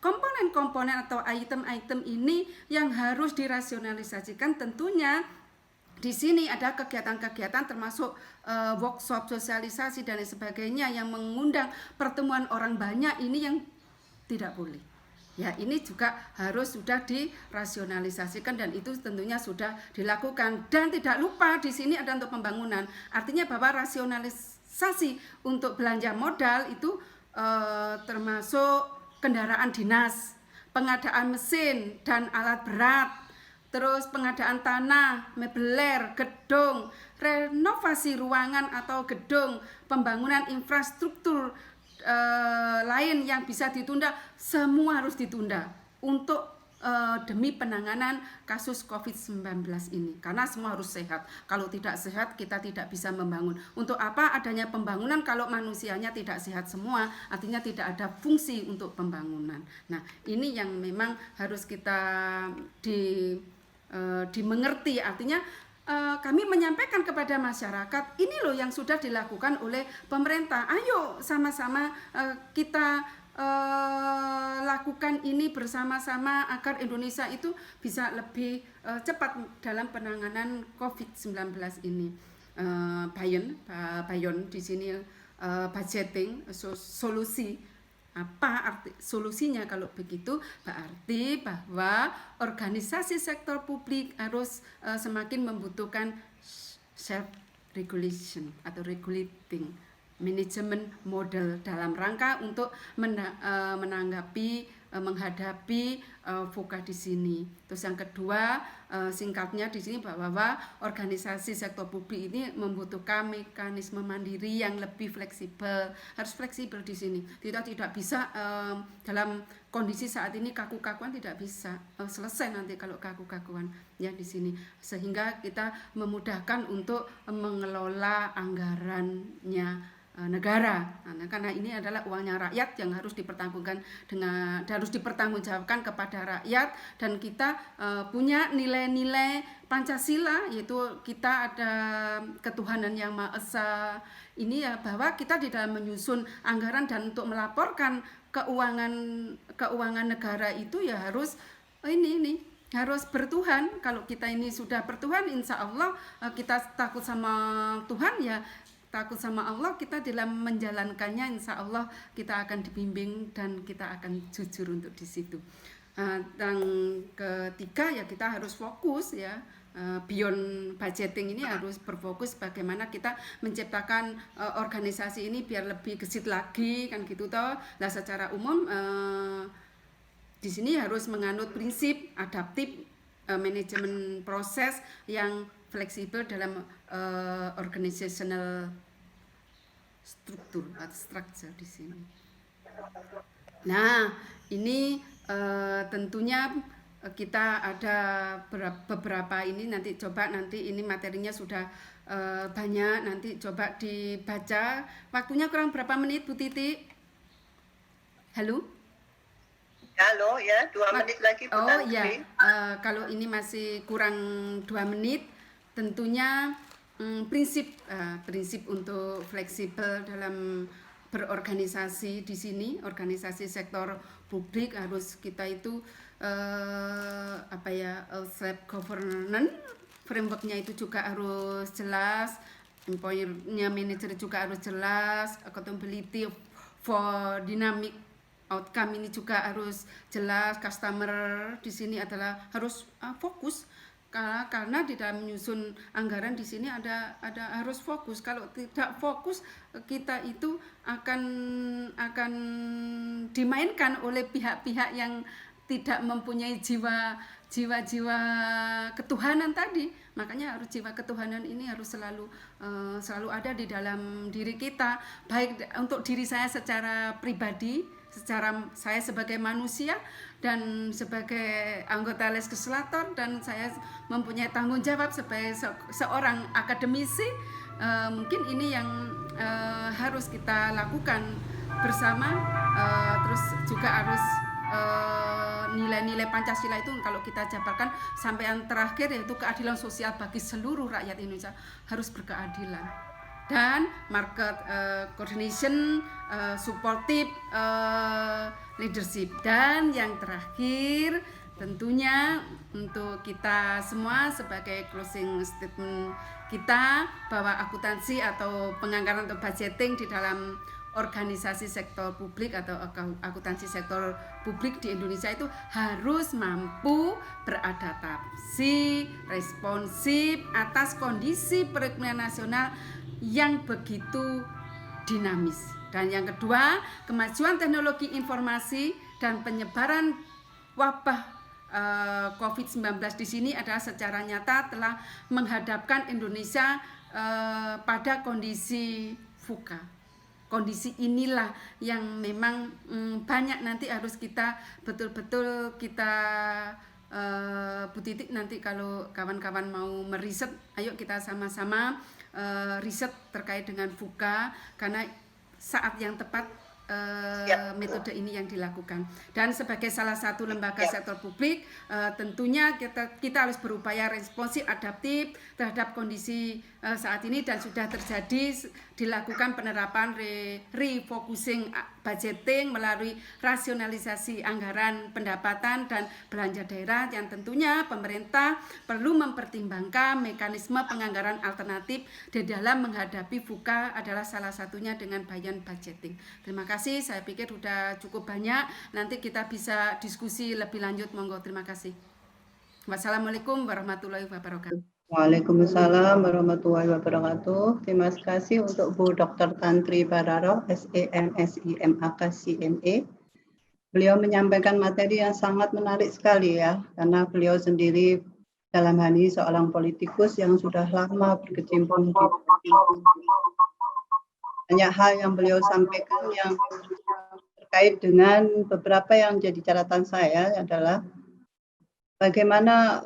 S1: komponen-komponen atau item-item ini yang harus dirasionalisasikan. Tentunya di sini ada kegiatan-kegiatan termasuk workshop, sosialisasi dan sebagainya yang mengundang pertemuan orang banyak, ini yang tidak boleh. Ya, ini juga harus sudah dirasionalisasikan dan itu tentunya sudah dilakukan. Dan tidak lupa di sini ada untuk pembangunan. Artinya bahwa rasionalisasi untuk belanja modal itu termasuk kendaraan dinas, pengadaan mesin dan alat berat, terus pengadaan tanah, mebeler, gedung, renovasi ruangan atau gedung, pembangunan infrastruktur lain yang bisa ditunda, semua harus ditunda untuk demi penanganan kasus COVID-19 ini, karena semua harus sehat. Kalau tidak sehat kita tidak bisa membangun. Untuk apa adanya pembangunan kalau manusianya tidak sehat semua? Artinya tidak ada fungsi untuk pembangunan. Nah, ini yang memang harus kita dimengerti. Artinya kami menyampaikan kepada masyarakat, ini loh yang sudah dilakukan oleh pemerintah. Ayo sama-sama kita lakukan ini bersama-sama agar Indonesia itu bisa lebih cepat dalam penanganan COVID-19 ini. Bayon di sini budgeting solusi. Apa arti solusinya? Kalau begitu berarti bahwa organisasi sektor publik harus semakin membutuhkan self regulation atau regulating manajemen model dalam rangka untuk menghadapi VUCA di sini. Terus yang kedua, singkatnya di sini bahwa organisasi sektor publik ini membutuhkan mekanisme mandiri yang lebih fleksibel. Harus fleksibel di sini. Tidak bisa dalam kondisi saat ini kaku-kakuan, tidak bisa selesai nanti kalau kaku-kakuan ya di sini. Sehingga kita memudahkan untuk mengelola anggarannya negara. Nah, karena ini adalah uangnya rakyat yang harus dipertanggungjawabkan kepada rakyat, dan kita punya nilai-nilai Pancasila, yaitu kita ada ketuhanan yang Maha Esa. Ini ya, bahwa kita di dalam menyusun anggaran dan untuk melaporkan keuangan negara itu ya harus harus bertuhan. Kalau kita ini sudah bertuhan, insya Allah kita takut sama Tuhan, ya takut sama Allah, kita dalam menjalankannya insya Allah kita akan dibimbing dan kita akan jujur untuk di situ. Dan ketiga ya, kita harus fokus ya, beyond budgeting ini harus berfokus bagaimana kita menciptakan organisasi ini biar lebih gesit lagi, kan gitu toh. Nah, secara umum di sini harus menganut prinsip adaptif, manajemen proses yang fleksibel dalam organizational struktur atau structure di sini. Nah, ini tentunya kita ada beberapa ini nanti ini materinya sudah banyak, nanti coba dibaca. Waktunya kurang berapa menit, Bu Titi? Halo?
S3: Halo, ya, 2 menit lagi, Bu
S1: Oh
S3: Tantri.
S1: iya, kalau ini masih kurang 2 menit, tentunya prinsip untuk fleksibel dalam berorganisasi di sini, organisasi sektor publik harus kita itu self governance, frameworknya itu juga harus jelas, employer-nya manajer juga harus jelas, accountability for dynamic outcome ini juga harus jelas, customer di sini adalah harus fokus karena di dalam menyusun anggaran di sini ada harus fokus. Kalau tidak fokus kita itu akan dimainkan oleh pihak-pihak yang tidak mempunyai jiwa ketuhanan tadi. Makanya harus jiwa ketuhanan ini harus selalu ada di dalam diri kita, baik untuk diri saya secara pribadi, secara saya sebagai manusia dan sebagai anggota legislator, dan saya mempunyai tanggung jawab sebagai seorang akademisi. Mungkin ini yang harus kita lakukan bersama, terus juga harus nilai-nilai Pancasila itu kalau kita jabarkan sampai yang terakhir yaitu keadilan sosial bagi seluruh rakyat Indonesia, harus berkeadilan, dan market coordination, supportive leadership, dan yang terakhir tentunya untuk kita semua sebagai closing statement kita bahwa akuntansi atau penganggaran atau budgeting di dalam organisasi sektor publik atau akuntansi sektor publik di Indonesia itu harus mampu beradaptasi, responsif atas kondisi perekonomian nasional yang begitu dinamis. Dan yang kedua, kemajuan teknologi informasi dan penyebaran wabah COVID-19 di sini adalah secara nyata telah menghadapkan Indonesia pada kondisi VUCA. Kondisi inilah yang memang banyak nanti harus kita betul-betul kita Bu Titik nanti kalau kawan-kawan mau meriset, ayo kita sama-sama riset terkait dengan VUCA, karena saat yang tepat metode ini yang dilakukan. Dan sebagai salah satu lembaga sektor publik, tentunya kita harus berupaya responsif, adaptif terhadap kondisi saat ini, dan sudah terjadi dilakukan penerapan refocusing budgeting melalui rasionalisasi anggaran pendapatan dan belanja daerah, yang tentunya pemerintah perlu mempertimbangkan mekanisme penganggaran alternatif di dalam menghadapi VUCA, adalah salah satunya dengan buy-in budgeting. Terima kasih, saya pikir sudah cukup banyak, nanti kita bisa diskusi lebih lanjut, monggo. Terima kasih. Wassalamualaikum warahmatullahi wabarakatuh.
S2: Waalaikumsalam warahmatullahi wabarakatuh. Terima kasih untuk Bu Dr. Tantri Bararo, SEMSIMAK CME. Beliau menyampaikan materi yang sangat menarik sekali ya, karena beliau sendiri dalam hal ini seorang politikus yang sudah lama berkecimpung di banyak hal yang beliau sampaikan yang terkait dengan beberapa yang jadi catatan saya adalah bagaimana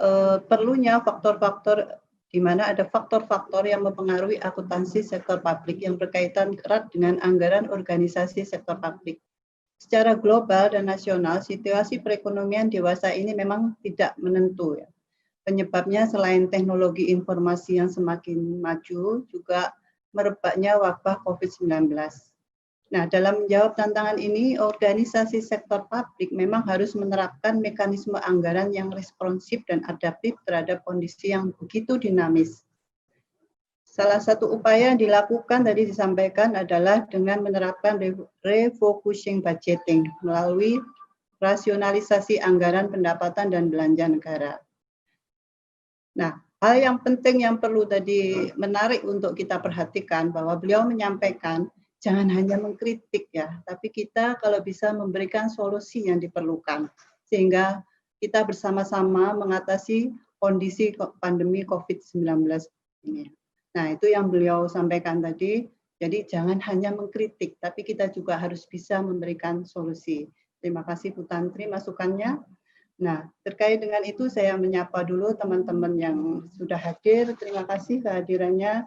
S2: perlunya faktor-faktor di mana ada faktor-faktor yang mempengaruhi akuntansi sektor publik yang berkaitan erat dengan anggaran organisasi sektor publik. Secara global dan nasional, situasi perekonomian dewasa ini memang tidak menentu ya. Penyebabnya selain teknologi informasi yang semakin maju, juga merebaknya wabah COVID-19. Nah, dalam menjawab tantangan ini, organisasi sektor publik memang harus menerapkan mekanisme anggaran yang responsif dan adaptif terhadap kondisi yang begitu dinamis. Salah satu upaya yang dilakukan tadi disampaikan adalah dengan menerapkan refocusing budgeting melalui rasionalisasi anggaran pendapatan dan belanja negara. Nah, hal yang penting yang perlu tadi menarik untuk kita perhatikan bahwa beliau menyampaikan jangan hanya mengkritik ya, tapi kita kalau bisa memberikan solusi yang diperlukan sehingga kita bersama-sama mengatasi kondisi pandemi COVID-19 ini. Nah, itu yang beliau sampaikan tadi. Jadi jangan hanya mengkritik, tapi kita juga harus bisa memberikan solusi. Terima kasih Bu Tantri masukannya. Nah, terkait dengan itu saya menyapa dulu teman-teman yang sudah hadir. Terima kasih kehadirannya.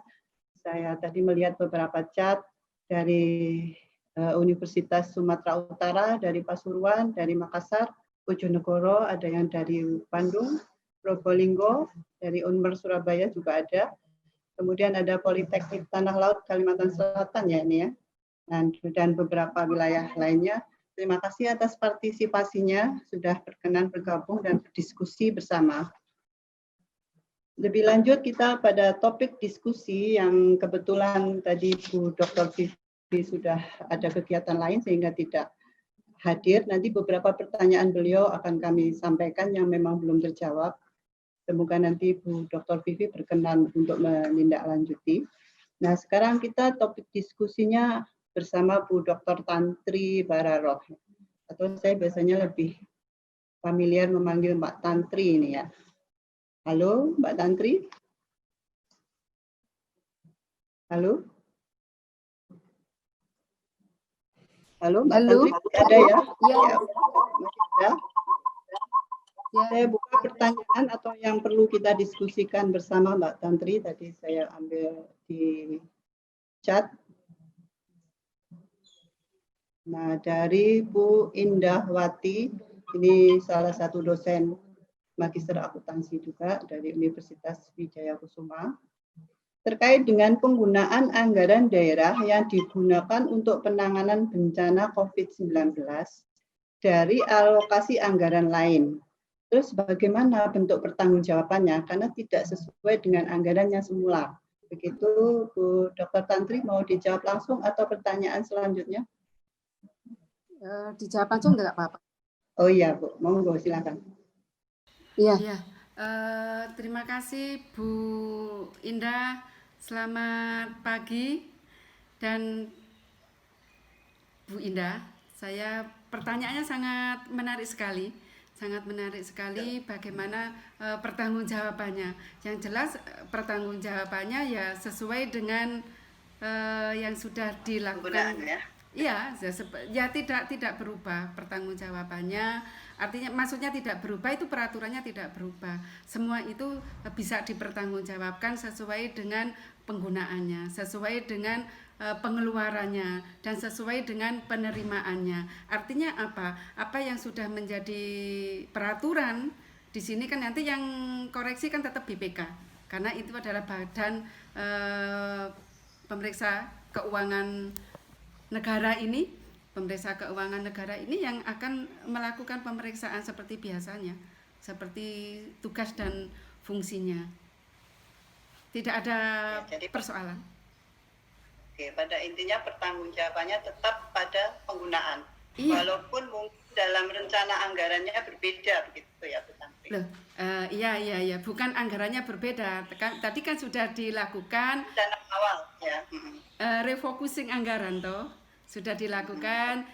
S2: Saya tadi melihat beberapa chat dari Universitas Sumatera Utara, dari Pasuruan, dari Makassar, Bojonegoro, ada yang dari Bandung, Probolinggo, dari Unmer Surabaya juga ada. Kemudian ada Politeknik Tanah Laut Kalimantan Selatan ya ini ya. Dan beberapa wilayah lainnya. Terima kasih atas partisipasinya, sudah berkenan bergabung dan berdiskusi bersama. Lebih lanjut kita pada topik diskusi yang kebetulan tadi Bu Dr. Vivi sudah ada kegiatan lain sehingga tidak hadir. Nanti beberapa pertanyaan beliau akan kami sampaikan yang memang belum terjawab. Semoga nanti Bu Dr. Vivi berkenan untuk menindaklanjuti. Nah, sekarang kita topik diskusinya bersama Bu Dr. Tantri Bararoh. Atau saya biasanya lebih familiar memanggil Mbak Tantri ini ya. Halo, Mbak Tantri. Halo. Halo, Mbak Tantri. Ada ya?
S1: Ya.
S2: Ya. Saya buka pertanyaan atau yang perlu kita diskusikan bersama Mbak Tantri. Tadi saya ambil di chat. Nah, dari Bu Indahwati, ini salah satu dosen Magister Akuntansi juga dari Universitas Wijaya Kusuma, terkait dengan penggunaan anggaran daerah yang digunakan untuk penanganan bencana COVID-19 dari alokasi anggaran lain. Terus bagaimana bentuk pertanggungjawabannya? Karena tidak sesuai dengan anggarannya semula. Begitu, Bu Dr. Tantri, mau dijawab langsung atau pertanyaan selanjutnya?
S1: Dijawab langsung enggak apa-apa?
S2: Oh iya, Bu. Monggo, silakan.
S1: Iya. Ya, terima kasih Bu Indah. Selamat pagi. Dan Bu Indah, pertanyaannya sangat menarik sekali. Sangat menarik sekali bagaimana pertanggungjawabannya. Yang jelas pertanggungjawabannya ya sesuai dengan yang sudah dilakukan. Iya, ya tidak berubah pertanggungjawabannya. Artinya maksudnya tidak berubah itu peraturannya tidak berubah. Semua itu bisa dipertanggungjawabkan sesuai dengan penggunaannya, sesuai dengan pengeluarannya dan sesuai dengan penerimaannya. Artinya apa? Apa yang sudah menjadi peraturan di sini kan nanti yang koreksi kan tetap BPK karena itu adalah badan pemeriksa keuangan negara ini, pemeriksa keuangan negara ini yang akan melakukan pemeriksaan seperti biasanya, seperti tugas dan fungsinya. Tidak ada jadi persoalan.
S3: Oke, pada intinya pertanggungjawabannya tetap pada penggunaan. Iya. Walaupun mungkin dalam rencana anggarannya berbeda begitu ya, Bu Tantri.
S1: Loh, iya, bukan anggarannya berbeda. Tadi kan sudah dilakukan
S3: dana awal ya.
S1: Refocusing anggaran toh. Sudah dilakukan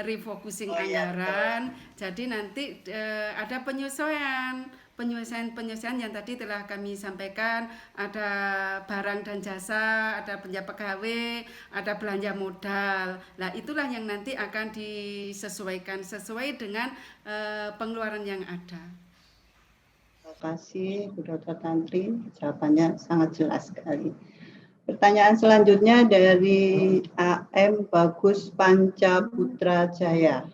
S1: refocusing anggaran. Ya, jadi nanti ada penyesuaian yang tadi telah kami sampaikan, ada barang dan jasa, ada belanja pegawai, ada belanja modal. Nah, itulah yang nanti akan disesuaikan sesuai dengan pengeluaran yang ada.
S2: Terima kasih Bu Dr. Tantri, jawabannya sangat jelas sekali. Pertanyaan selanjutnya dari AM Bagus Panca Putra Jaya.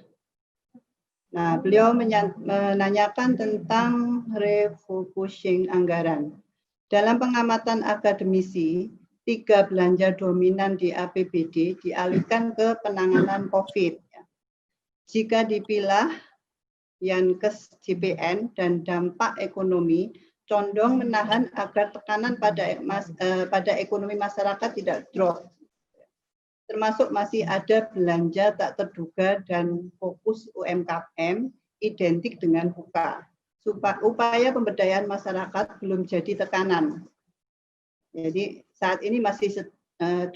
S2: Nah, beliau menanyakan tentang refocusing anggaran. Dalam pengamatan akademisi, 3 belanja dominan di APBD dialihkan ke penanganan COVID. Jika dipilah Yankes JPN dan dampak ekonomi, condong menahan agar tekanan pada ekonomi masyarakat tidak drop. Termasuk masih ada belanja tak terduga dan fokus UMKM identik dengan buka. Upaya pemberdayaan masyarakat belum jadi tekanan. Jadi saat ini masih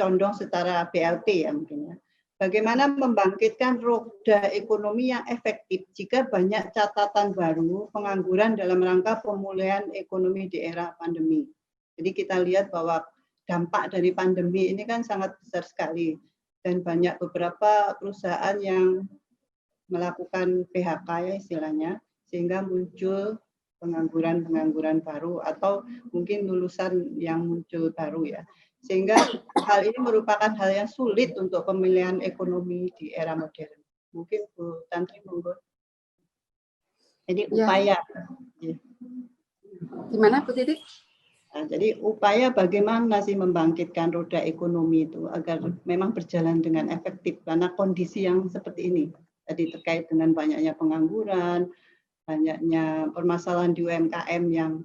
S2: condong setara BLT ya mungkin ya. Bagaimana membangkitkan roda ekonomi yang efektif jika banyak catatan baru pengangguran dalam rangka pemulihan ekonomi di era pandemi. Jadi kita lihat bahwa dampak dari pandemi ini kan sangat besar sekali dan banyak beberapa perusahaan yang melakukan PHK ya istilahnya, sehingga muncul pengangguran baru atau mungkin lulusan yang muncul baru ya. Sehingga hal ini merupakan hal yang sulit untuk pemilihan ekonomi di era modern. Mungkin Bu Tantri monggo. Jadi upaya. Ya.
S1: Gimana Bu Titik?
S2: Nah, jadi upaya bagaimana sih membangkitkan roda ekonomi itu agar memang berjalan dengan efektif karena kondisi yang seperti ini. Tadi terkait dengan banyaknya pengangguran, banyaknya permasalahan di UMKM yang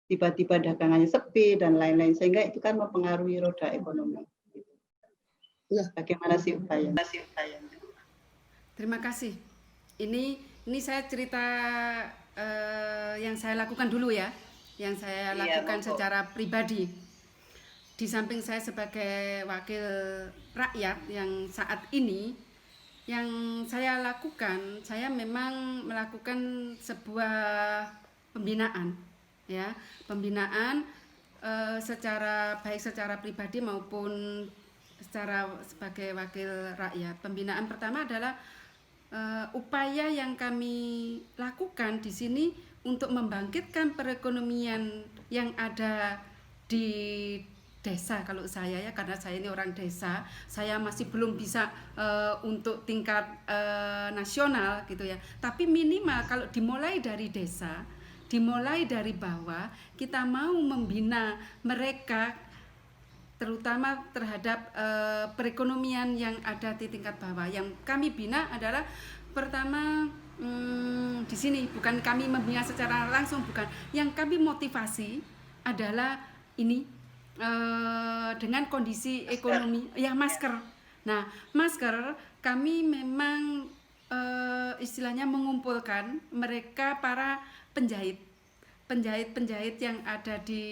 S2: tiba-tiba dagangannya sepi dan lain-lain, sehingga itu kan mempengaruhi roda ekonomi.
S1: Ya.
S2: Bagaimana sih upaya?
S1: Terima kasih. Ini saya cerita yang saya lakukan dulu ya, yang saya lakukan secara pribadi. Di samping saya sebagai wakil rakyat yang saat ini, yang saya lakukan, saya memang melakukan sebuah pembinaan, ya, pembinaan baik secara pribadi maupun secara sebagai wakil rakyat. Pembinaan pertama adalah upaya yang kami lakukan di sini untuk membangkitkan perekonomian yang ada di desa. Kalau saya ya, karena saya ini orang desa, saya masih belum bisa untuk tingkat nasional gitu ya, tapi minimal kalau dimulai dari desa, dimulai dari bawah, kita mau membina mereka terutama terhadap perekonomian yang ada di tingkat bawah. Yang kami bina adalah pertama di sini bukan kami membina secara langsung, bukan. Yang kami motivasi adalah ini dengan kondisi ekonomi ya, masker. Nah, masker kami memang istilahnya mengumpulkan mereka para penjahit yang ada di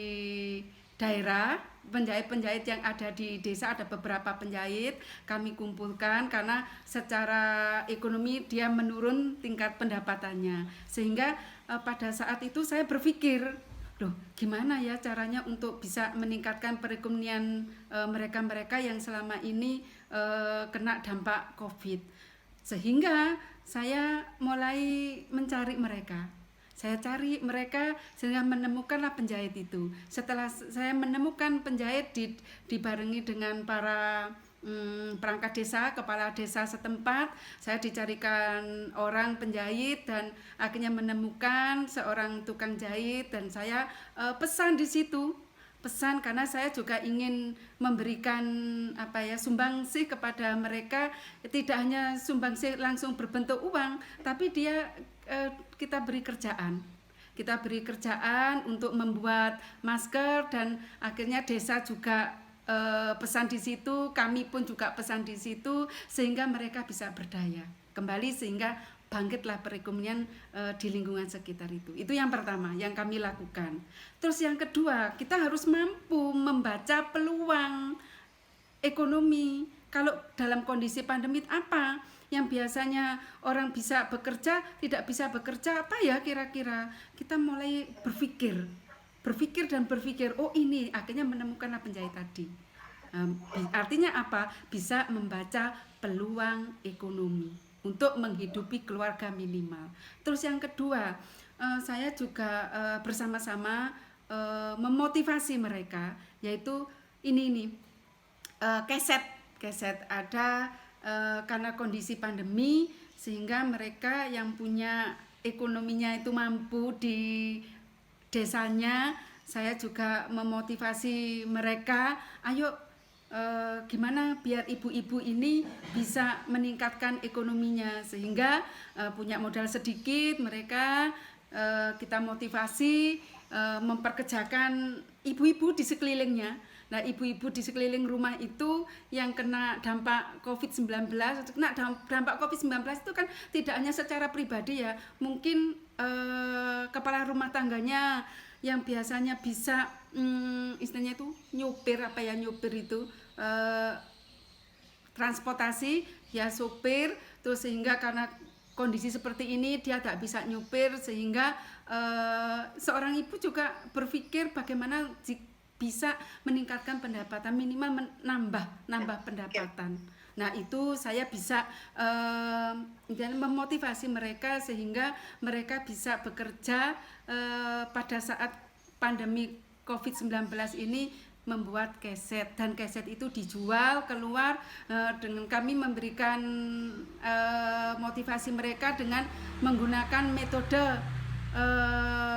S1: daerah, penjahit yang ada di desa, ada beberapa penjahit kami kumpulkan karena secara ekonomi dia menurun tingkat pendapatannya, sehingga pada saat itu saya berpikir, loh gimana ya caranya untuk bisa meningkatkan perekonomian mereka yang selama ini kena dampak COVID, sehingga saya mulai mencari mereka. Saya cari mereka sehingga menemukanlah penjahit itu. Setelah saya menemukan penjahit dibarengi dengan para perangkat desa, kepala desa setempat, saya dicarikan orang penjahit dan akhirnya menemukan seorang tukang jahit dan saya pesan di situ. Pesan karena saya juga ingin memberikan sumbangsih kepada mereka, tidak hanya sumbangsih langsung berbentuk uang, tapi kita beri kerjaan untuk membuat masker, dan akhirnya desa juga pesan di situ, kami pun juga pesan di situ, sehingga mereka bisa berdaya kembali, sehingga bangkitlah perekonomian di lingkungan sekitar itu. Itu yang pertama yang kami lakukan. Terus yang kedua, kita harus mampu membaca peluang ekonomi. Kalau dalam kondisi pandemi apa yang biasanya orang bisa bekerja, tidak bisa bekerja, apa ya kira-kira? Kita mulai berpikir, oh ini akhirnya menemukan penjahit tadi. Artinya apa? Bisa membaca peluang ekonomi untuk menghidupi keluarga minimal. Terus yang kedua, saya juga bersama-sama memotivasi mereka, yaitu ini keset ada karena kondisi pandemi, sehingga mereka yang punya ekonominya itu mampu di desanya, saya juga memotivasi mereka, ayo gimana biar ibu-ibu ini bisa meningkatkan ekonominya, sehingga punya modal sedikit mereka kita motivasi memperkerjakan ibu-ibu di sekelilingnya. Nah, ibu-ibu di sekeliling rumah itu yang kena dampak COVID-19, kena dampak COVID-19 itu kan tidak hanya secara pribadi ya, mungkin kepala rumah tangganya yang biasanya bisa istilahnya itu nyupir itu transportasi ya, supir, terus sehingga karena kondisi seperti ini dia tidak bisa nyupir, sehingga seorang ibu juga berpikir bagaimana bisa meningkatkan pendapatan, minimal nambah pendapatan. Nah, itu saya bisa memotivasi mereka sehingga mereka bisa bekerja pada saat pandemi COVID-19 ini, membuat keset, dan keset itu dijual keluar dengan kami memberikan motivasi mereka dengan menggunakan metode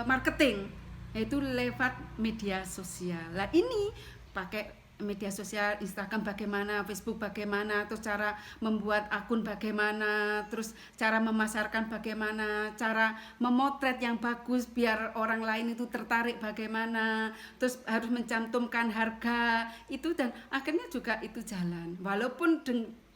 S1: marketing, yaitu lewat media sosial. Nah, ini pakai media sosial, Instagram bagaimana, Facebook bagaimana, terus cara membuat akun bagaimana, terus cara memasarkan bagaimana, cara memotret yang bagus biar orang lain itu tertarik bagaimana, terus harus mencantumkan harga itu, dan akhirnya juga itu jalan walaupun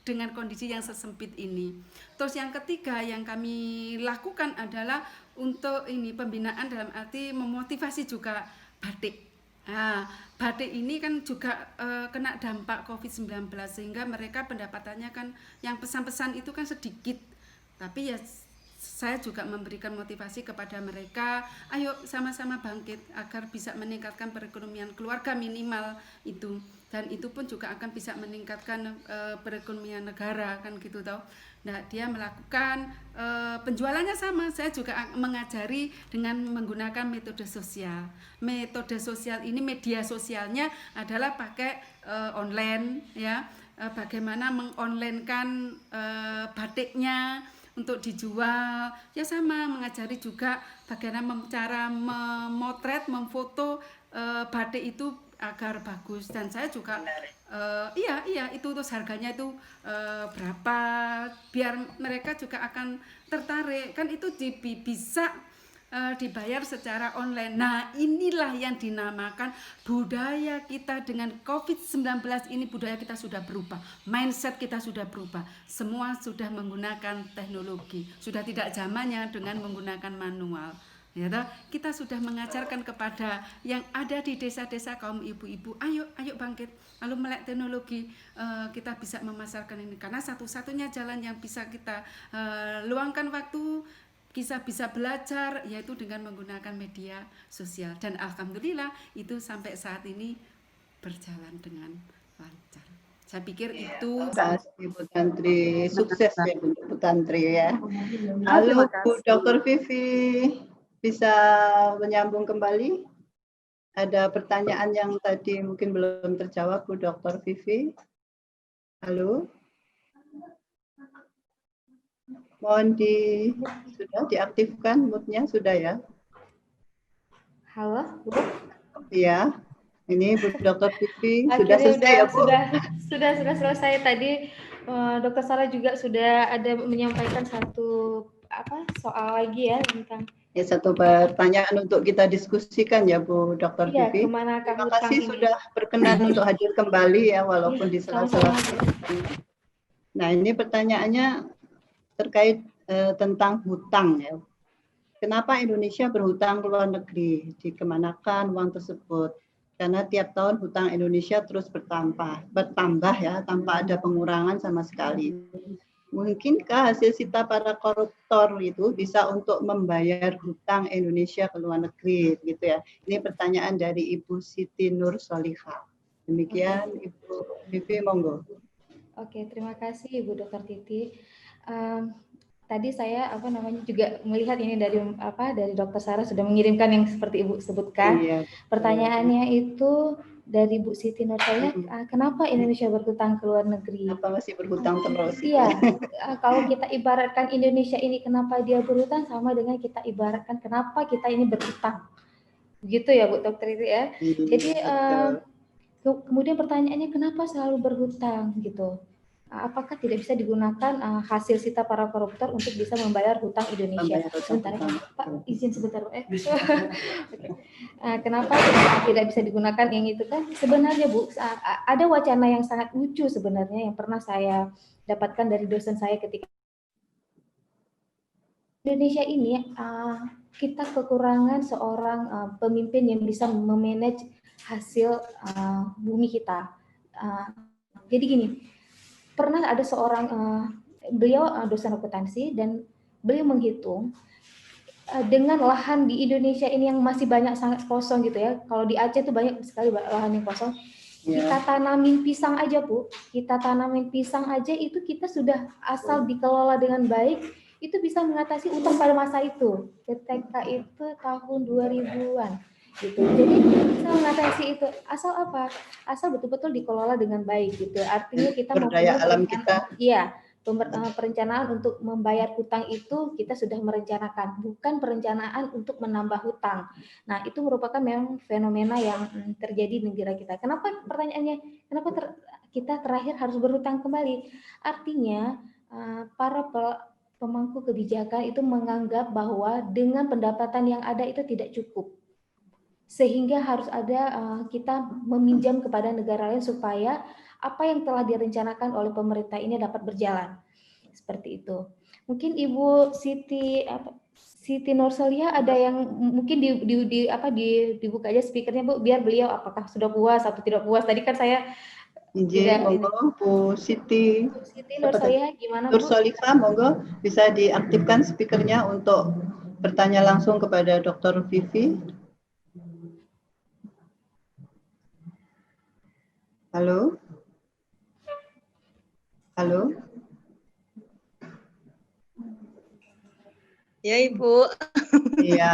S1: dengan kondisi yang sesempit ini. Terus yang ketiga yang kami lakukan adalah untuk ini pembinaan dalam arti memotivasi juga batik. Nah, batik ini kan juga kena dampak COVID-19 sehingga mereka pendapatannya kan yang pesan-pesan itu kan sedikit. Tapi ya saya juga memberikan motivasi kepada mereka, ayo sama-sama bangkit agar bisa meningkatkan perekonomian keluarga minimal itu, dan itu pun juga akan bisa meningkatkan perekonomian negara kan gitu toh. Nah, dia melakukan penjualannya sama, saya juga mengajari dengan menggunakan metode sosial. Metode sosial ini, media sosialnya adalah pakai online ya, bagaimana mengonlinekan batiknya untuk dijual, ya sama mengajari juga bagaimana cara memotret, memfoto batik itu agar bagus. Dan saya juga iya itu terus harganya itu berapa, biar mereka juga akan tertarik kan, itu bisa dibayar secara online. Nah, inilah yang dinamakan budaya kita dengan COVID-19 ini. Budaya kita sudah berubah, mindset kita sudah berubah, semua sudah menggunakan teknologi, sudah tidak zamannya dengan menggunakan manual. Ya, kita sudah mengajarkan kepada yang ada di desa-desa, kaum ibu-ibu, ayo bangkit, lalu melek teknologi, kita bisa memasarkan ini, karena satu-satunya jalan yang bisa kita luangkan waktu, kita bisa belajar, yaitu dengan menggunakan media sosial. Dan alhamdulillah itu sampai saat ini berjalan dengan lancar. Saya pikir itu.
S3: Terima kasih Bu Tantri, sukses ya Bu Tantri ya. Halo Bu Dr. Vivi, bisa menyambung kembali? Ada pertanyaan yang tadi mungkin belum terjawab Bu Dr. Vivi. Halo. Mohon sudah diaktifkan mute-nya, sudah ya?
S4: Halo, Bu.
S3: Iya. Ini Bu Dr. Vivi sudah selesai ya Bu?
S4: Sudah selesai tadi. Dr. Sarah juga sudah ada menyampaikan satu soal lagi ya tentang
S3: satu pertanyaan untuk kita diskusikan ya Bu Dr. Vivi. Terima kasih sudah berkenan untuk hadir kembali ya walaupun di sela-sela. Nah, ini pertanyaannya terkait tentang hutang ya. Kenapa Indonesia berhutang ke luar negeri? Dikemanakan uang tersebut? Karena tiap tahun hutang Indonesia terus bertambah ya, tanpa ada pengurangan sama sekali. Mungkinkah hasil sita para koruptor itu bisa untuk membayar hutang Indonesia ke luar negeri, gitu ya? Ini pertanyaan dari Ibu Siti Nur Solihah. Demikian Ibu Vivi, monggo.
S4: Oke, terima kasih Ibu Dr. Titi. Tadi saya juga melihat ini dari Dr. Sarah sudah mengirimkan yang seperti Ibu sebutkan. Iya. Pertanyaannya itu dari Bu Siti Nursolihah, kenapa Indonesia berhutang ke luar negeri?
S3: Apa masih berhutang terus?
S4: Iya, kalau kita ibaratkan Indonesia ini kenapa dia berhutang, sama dengan kita ibaratkan kenapa kita ini berhutang. Begitu ya Bu Dokter itu ya. Jadi kemudian pertanyaannya kenapa selalu berhutang gitu? Apakah tidak bisa digunakan hasil sita para koruptor untuk bisa membayar hutang Indonesia? Sebentar ya, Pak, izin sebentar. Kenapa tidak bisa digunakan yang itu kan? Sebenarnya Bu, ada wacana yang sangat lucu sebenarnya yang pernah saya dapatkan dari dosen saya ketika Indonesia ini kita kekurangan seorang pemimpin yang bisa memanage hasil bumi kita. Jadi gini. Pernah ada seorang beliau dosen akuntansi dan beliau menghitung dengan lahan di Indonesia ini yang masih banyak sangat kosong gitu ya. Kalau di Aceh itu banyak sekali lahan yang kosong. Kita tanamin pisang aja, Bu. Kita tanamin pisang aja itu kita sudah asal dikelola dengan baik, itu bisa mengatasi utang pada masa itu. Ketika itu tahun 2000-an gitu. Jadi bisa mengatasi itu. Asal apa? Asal betul-betul dikelola dengan baik gitu. Artinya kita
S3: Berdaya alam kita.
S4: Iya, perencanaan untuk membayar hutang itu kita sudah merencanakan, bukan perencanaan untuk menambah hutang. Nah, itu merupakan memang fenomena yang terjadi di negara kita. Kenapa pertanyaannya? Kenapa kita terakhir harus berhutang kembali? Artinya para pemangku kebijakan itu menganggap bahwa dengan pendapatan yang ada itu tidak cukup. Sehingga harus ada kita meminjam kepada negara lain supaya apa yang telah direncanakan oleh pemerintah ini dapat berjalan. Seperti itu. Mungkin Ibu Siti Nursolia ada yang mungkin dibuka aja speakernya, Bu, biar beliau apakah sudah puas atau tidak puas. Tadi kan saya
S3: monggo Bu Siti.
S4: Siti Nursolia gimana, Bu?
S3: Nursolika, monggo bisa diaktifkan speakernya untuk bertanya langsung kepada Dr. Vivi. Halo? Halo?
S5: Ya, Ibu.
S3: Iya.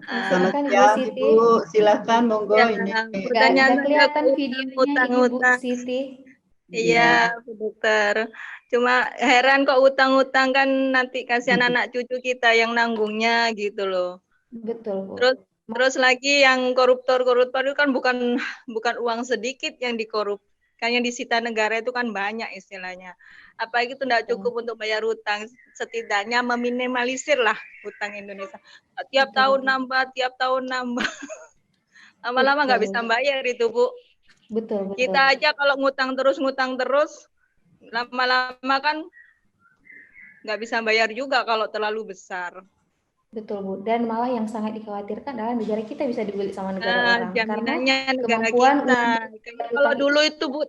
S3: Selamat siang, Ibu. Silakan, monggo.
S5: Ya,
S3: ini.
S4: Nggak kelihatan videonya Ibu Siti.
S5: Iya, Bu Dokter. Cuma heran kok utang-utang kan nanti kasihan anak cucu kita yang nanggungnya gitu loh.
S4: Betul, Bu.
S5: Terus lagi yang koruptor-koruptor itu kan bukan uang sedikit yang dikorup. Kan yang disita negara itu kan banyak istilahnya. Apalagi itu tidak cukup untuk bayar hutang. Setidaknya meminimalisir lah hutang Indonesia. Tiap tahun nambah. Lama-lama nggak bisa bayar itu, Bu.
S4: Betul.
S5: Kita aja kalau ngutang terus, lama-lama kan nggak bisa bayar juga kalau terlalu besar.
S4: Betul, Bu. Dan malah yang sangat dikhawatirkan adalah negara kita bisa dibeli sama negara orang.
S5: Jaminannya
S4: karena
S5: negara
S4: kemampuan
S5: kita. Kalau dulu itu, Bu,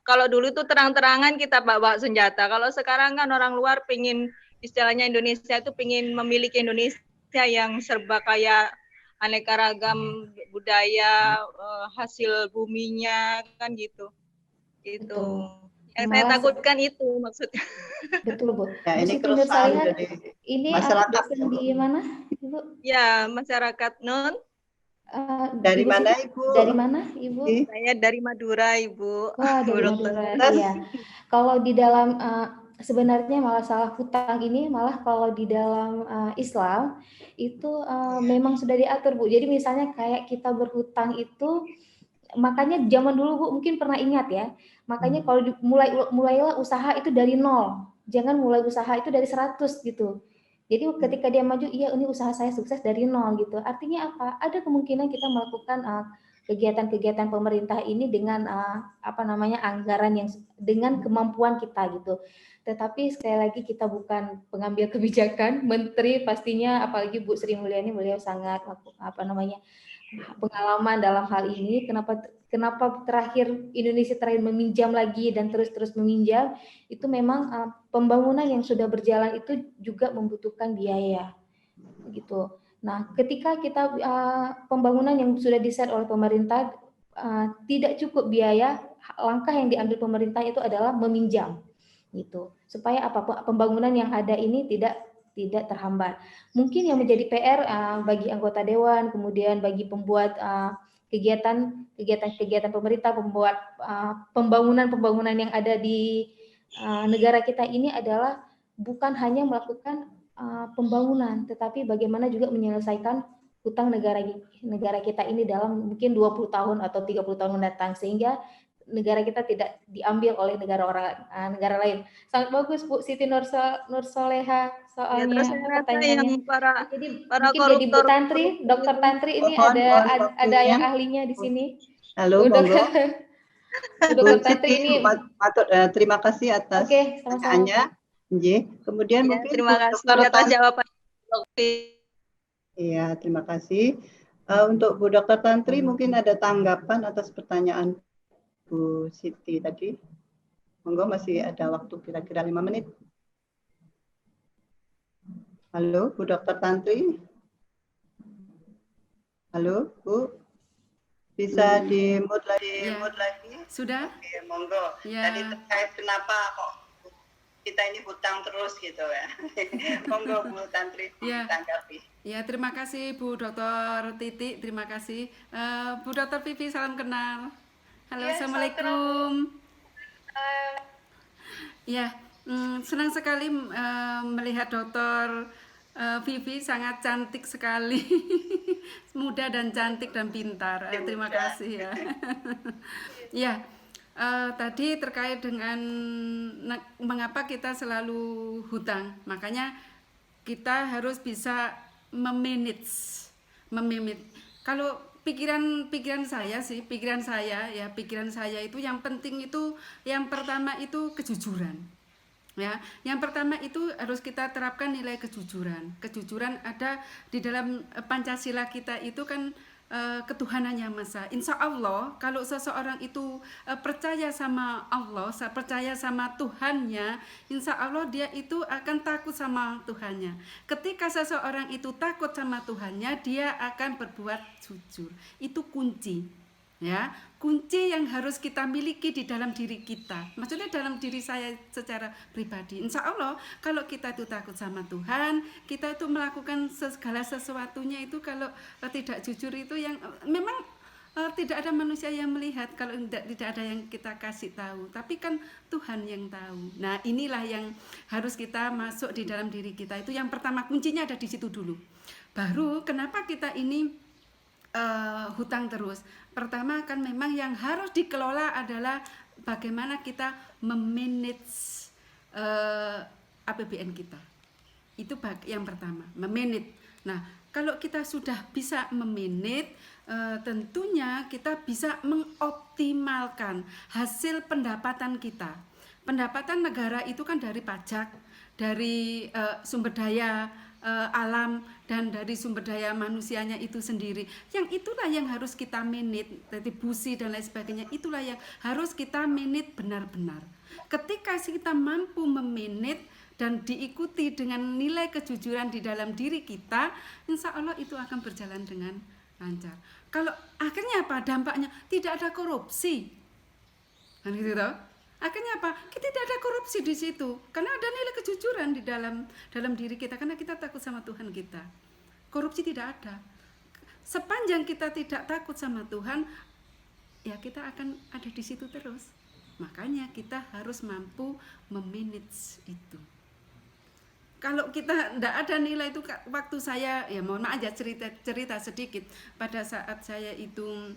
S5: kalau dulu itu terang-terangan kita bawa senjata. Kalau sekarang kan orang luar pengen, istilahnya Indonesia itu pengen memiliki Indonesia yang serba kaya, aneka ragam budaya, hasil buminya kan gitu. Itu. Yang saya takutkan itu maksudnya.
S4: Betul, Bu.
S3: Ya, ini
S4: keresahan dari masyarakat di mana, Ibu?
S5: Ya, masyarakat non.
S3: Dari mana, Ibu?
S4: Dari mana, Ibu?
S5: Saya dari Madura, Ibu.
S4: Wah, dari Madura. Iya. Kalau di dalam sebenarnya masalah hutang ini malah kalau di dalam Islam itu memang sudah diatur, Bu. Jadi misalnya kayak kita berhutang itu, makanya zaman dulu, Bu, mungkin pernah ingat ya. Makanya kalau mulailah usaha itu dari 0. Jangan mulai usaha itu dari 100 gitu. Jadi ketika dia maju, iya ini usaha saya sukses dari 0 gitu. Artinya apa? Ada kemungkinan kita melakukan kegiatan-kegiatan pemerintah ini dengan anggaran yang dengan kemampuan kita gitu. Tetapi sekali lagi kita bukan pengambil kebijakan, menteri pastinya, apalagi Bu Sri Mulyani, beliau sangat pengalaman dalam hal ini. Kenapa terakhir Indonesia meminjam lagi dan terus meminjam, itu memang pembangunan yang sudah berjalan itu juga membutuhkan biaya gitu. Nah, ketika kita pembangunan yang sudah diset oleh pemerintah tidak cukup biaya, langkah yang diambil pemerintah itu adalah meminjam gitu, supaya pembangunan yang ada ini tidak terhambat. Mungkin yang menjadi PR bagi anggota dewan, kemudian bagi pembuat kegiatan pemerintah, pembuat pembangunan yang ada di negara kita ini adalah bukan hanya melakukan pembangunan, tetapi bagaimana juga menyelesaikan hutang negara kita ini dalam mungkin 20 tahun atau 30 tahun mendatang, sehingga negara kita tidak diambil oleh negara lain. Sangat bagus, Bu Siti Nursoleha soalnya pertanyaannya. Jadi mungkin jadi Bu Tantri, Dokter Tantri ini ada yang ahlinya di sini.
S3: Halo, monggo.
S4: Dokter Tantri ini.
S3: Terima kasih atas pertanyaannya. Kemudian mungkin
S5: terima kasih atas jawaban.
S3: Iya, terima kasih. Untuk Bu Dokter Tantri mungkin ada tanggapan atas pertanyaan Bu Siti tadi. Monggo, masih ada waktu kira-kira 5 menit. Halo, Bu Dokter Tantri. Halo, Bu. Bisa di-mute lagi.
S1: Sudah?
S3: Oke, monggo.
S1: Ya.
S3: Tadi terkait kenapa kok kita ini hutang terus gitu ya. Monggo Bu Tantri ditanggapi.
S1: Ya, terima kasih Bu Dr. Titi, terima kasih. Bu Dr. Vivi, salam kenal. Halo, ya, Assalamualaikum. Ya, senang sekali melihat Dr. Vivi, sangat cantik sekali, muda dan cantik dan pintar. Terima kasih ya. Ya, tadi terkait dengan mengapa kita selalu hutang, makanya kita harus bisa memanage. Kalau pikiran saya itu yang penting itu yang pertama itu kejujuran. Ya, yang pertama itu harus kita terapkan nilai kejujuran. Kejujuran ada di dalam Pancasila kita itu kan ketuhanan yang Maha Esa. Insya Allah kalau seseorang itu percaya sama Allah, percaya sama Tuhannya, insya Allah dia itu akan takut sama Tuhannya. Ketika seseorang itu takut sama Tuhannya, dia akan berbuat jujur. Itu kunci, ya, kunci yang harus kita miliki di dalam diri kita. Maksudnya dalam diri saya secara pribadi. Insya Allah kalau kita itu takut sama Tuhan, kita itu melakukan segala sesuatunya itu kalau tidak jujur itu yang memang tidak ada manusia yang melihat kalau tidak ada yang kita kasih tahu. Tapi kan Tuhan yang tahu. Nah inilah yang harus kita masuk di dalam diri kita. Itu yang pertama, kuncinya ada di situ dulu. Baru kenapa kita ini hutang terus. Pertama kan memang yang harus dikelola adalah bagaimana kita memanage APBN kita. Itu yang pertama, memanage. Nah, kalau kita sudah bisa memanage, tentunya kita bisa mengoptimalkan hasil pendapatan kita. Pendapatan negara itu kan dari pajak, dari sumber daya alam dan dari sumber daya manusianya itu sendiri. Yang itulah yang harus kita manage, retribusi dan lain sebagainya. Itulah yang harus kita manage benar-benar. Ketika kita mampu memanage dan diikuti dengan nilai kejujuran di dalam diri kita, insya Allah itu akan berjalan dengan lancar. Kalau akhirnya apa dampaknya? Tidak ada korupsi, kan gitu toh? Akhirnya apa? Kita tidak ada korupsi di situ, karena ada nilai kejujuran di dalam diri kita, karena kita takut sama Tuhan kita. Korupsi tidak ada. Sepanjang kita tidak takut sama Tuhan, ya kita akan ada di situ terus. Makanya kita harus mampu memanage itu. Kalau kita tidak ada nilai itu, waktu saya, ya mohon maaf aja cerita sedikit, pada saat saya itu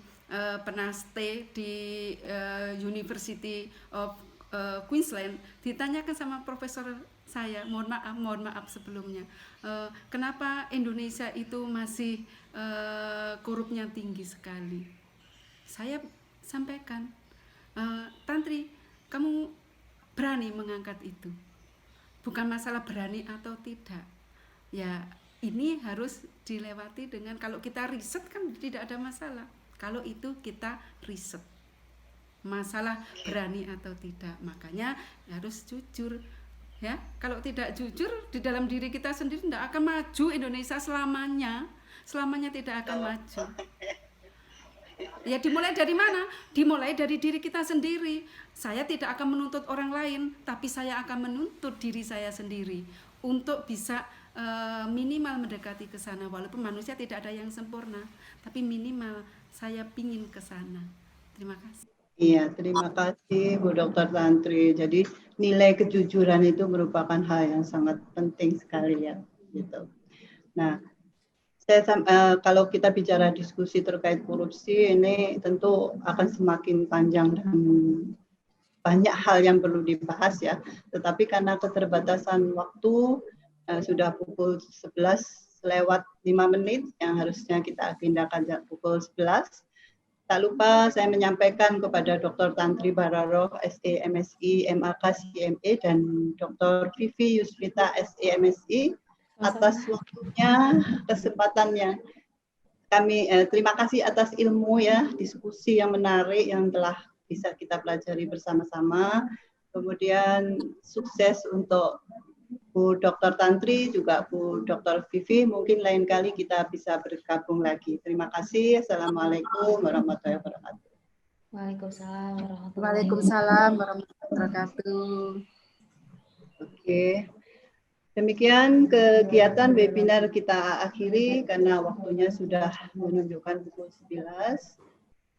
S1: pernah stay di University of Queensland, ditanyakan sama profesor saya, mohon maaf sebelumnya, kenapa Indonesia itu masih korupnya tinggi sekali. Saya sampaikan, Tantri, kamu berani mengangkat itu. Bukan masalah berani atau tidak. Ya, ini harus dilewati dengan, kalau kita riset kan tidak ada masalah. Kalau itu kita riset. Masalah berani atau tidak. Makanya harus jujur. Ya, kalau tidak jujur di dalam diri kita sendiri tidak akan maju Indonesia selamanya. Selamanya tidak akan maju. Ya dimulai dari mana? Dimulai dari diri kita sendiri. Saya tidak akan menuntut orang lain, tapi saya akan menuntut diri saya sendiri untuk bisa minimal mendekati ke sana. Walaupun manusia tidak ada yang sempurna, tapi minimal saya pingin ke sana. Terima kasih.
S3: Iya, terima kasih Bu Dr. Tantri. Jadi nilai kejujuran itu merupakan hal yang sangat penting sekali ya, gitu. Nah, kalau kita bicara diskusi terkait korupsi, ini tentu akan semakin panjang dan banyak hal yang perlu dibahas ya. Tetapi karena keterbatasan waktu, sudah pukul 11 lewat 5 menit yang harusnya kita agendakan pukul 11. Tak lupa saya menyampaikan kepada Dr. Tantri Bararoh, SE MSI, MAK CME, dan Dr. Vivi Yuswita, SE MSI, atas waktunya, kesempatannya. Kami terima kasih atas ilmu ya, diskusi yang menarik yang telah bisa kita pelajari bersama-sama. Kemudian sukses untuk Bu Dr. Tantri, juga Bu Dr. Vivi, mungkin lain kali kita bisa bergabung lagi. Terima kasih. Assalamualaikum warahmatullahi wabarakatuh.
S4: Waalaikumsalam warahmatullahi
S1: Waalaikumsalam warahmatullahi wabarakatuh.
S3: Oke. Demikian kegiatan webinar kita akhiri karena waktunya sudah menunjukkan pukul 11.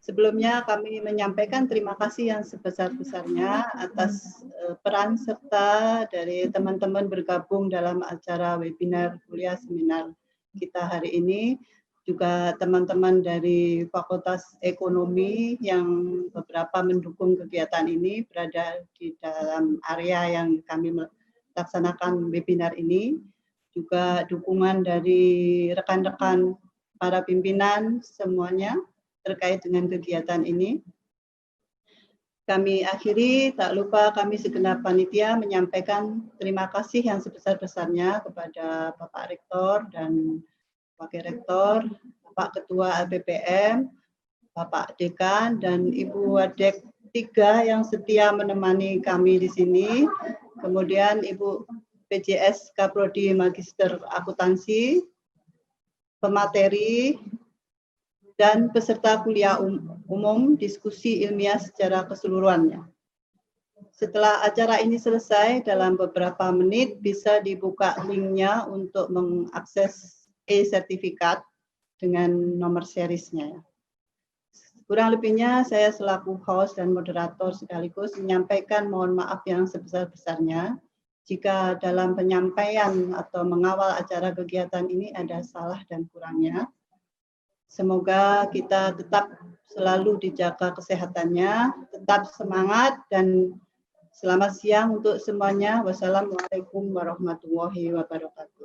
S3: Sebelumnya kami menyampaikan terima kasih yang sebesar-besarnya atas peran serta dari teman-teman bergabung dalam acara webinar kuliah seminar kita hari ini. Juga teman-teman dari Fakultas Ekonomi yang beberapa mendukung kegiatan ini berada di dalam area yang kami laksanakan webinar ini, juga dukungan dari rekan-rekan para pimpinan semuanya terkait dengan kegiatan ini. Kami akhiri, tak lupa kami segenap panitia menyampaikan terima kasih yang sebesar-besarnya kepada Bapak Rektor dan Wakil Rektor, Bapak Ketua LPPM, Bapak Dekan, dan Ibu Wadek 3 yang setia menemani kami di sini. Kemudian Ibu PJS Kaprodi Magister Akuntansi, pemateri, dan peserta kuliah umum diskusi ilmiah secara keseluruhannya. Setelah acara ini selesai, dalam beberapa menit bisa dibuka linknya untuk mengakses e-sertifikat dengan nomor seriesnya. Kurang lebihnya saya selaku host dan moderator sekaligus menyampaikan mohon maaf yang sebesar-besarnya jika dalam penyampaian atau mengawal acara kegiatan ini ada salah dan kurangnya. Semoga kita tetap selalu dijaga kesehatannya, tetap semangat, dan selamat siang untuk semuanya. Wassalamualaikum warahmatullahi wabarakatuh.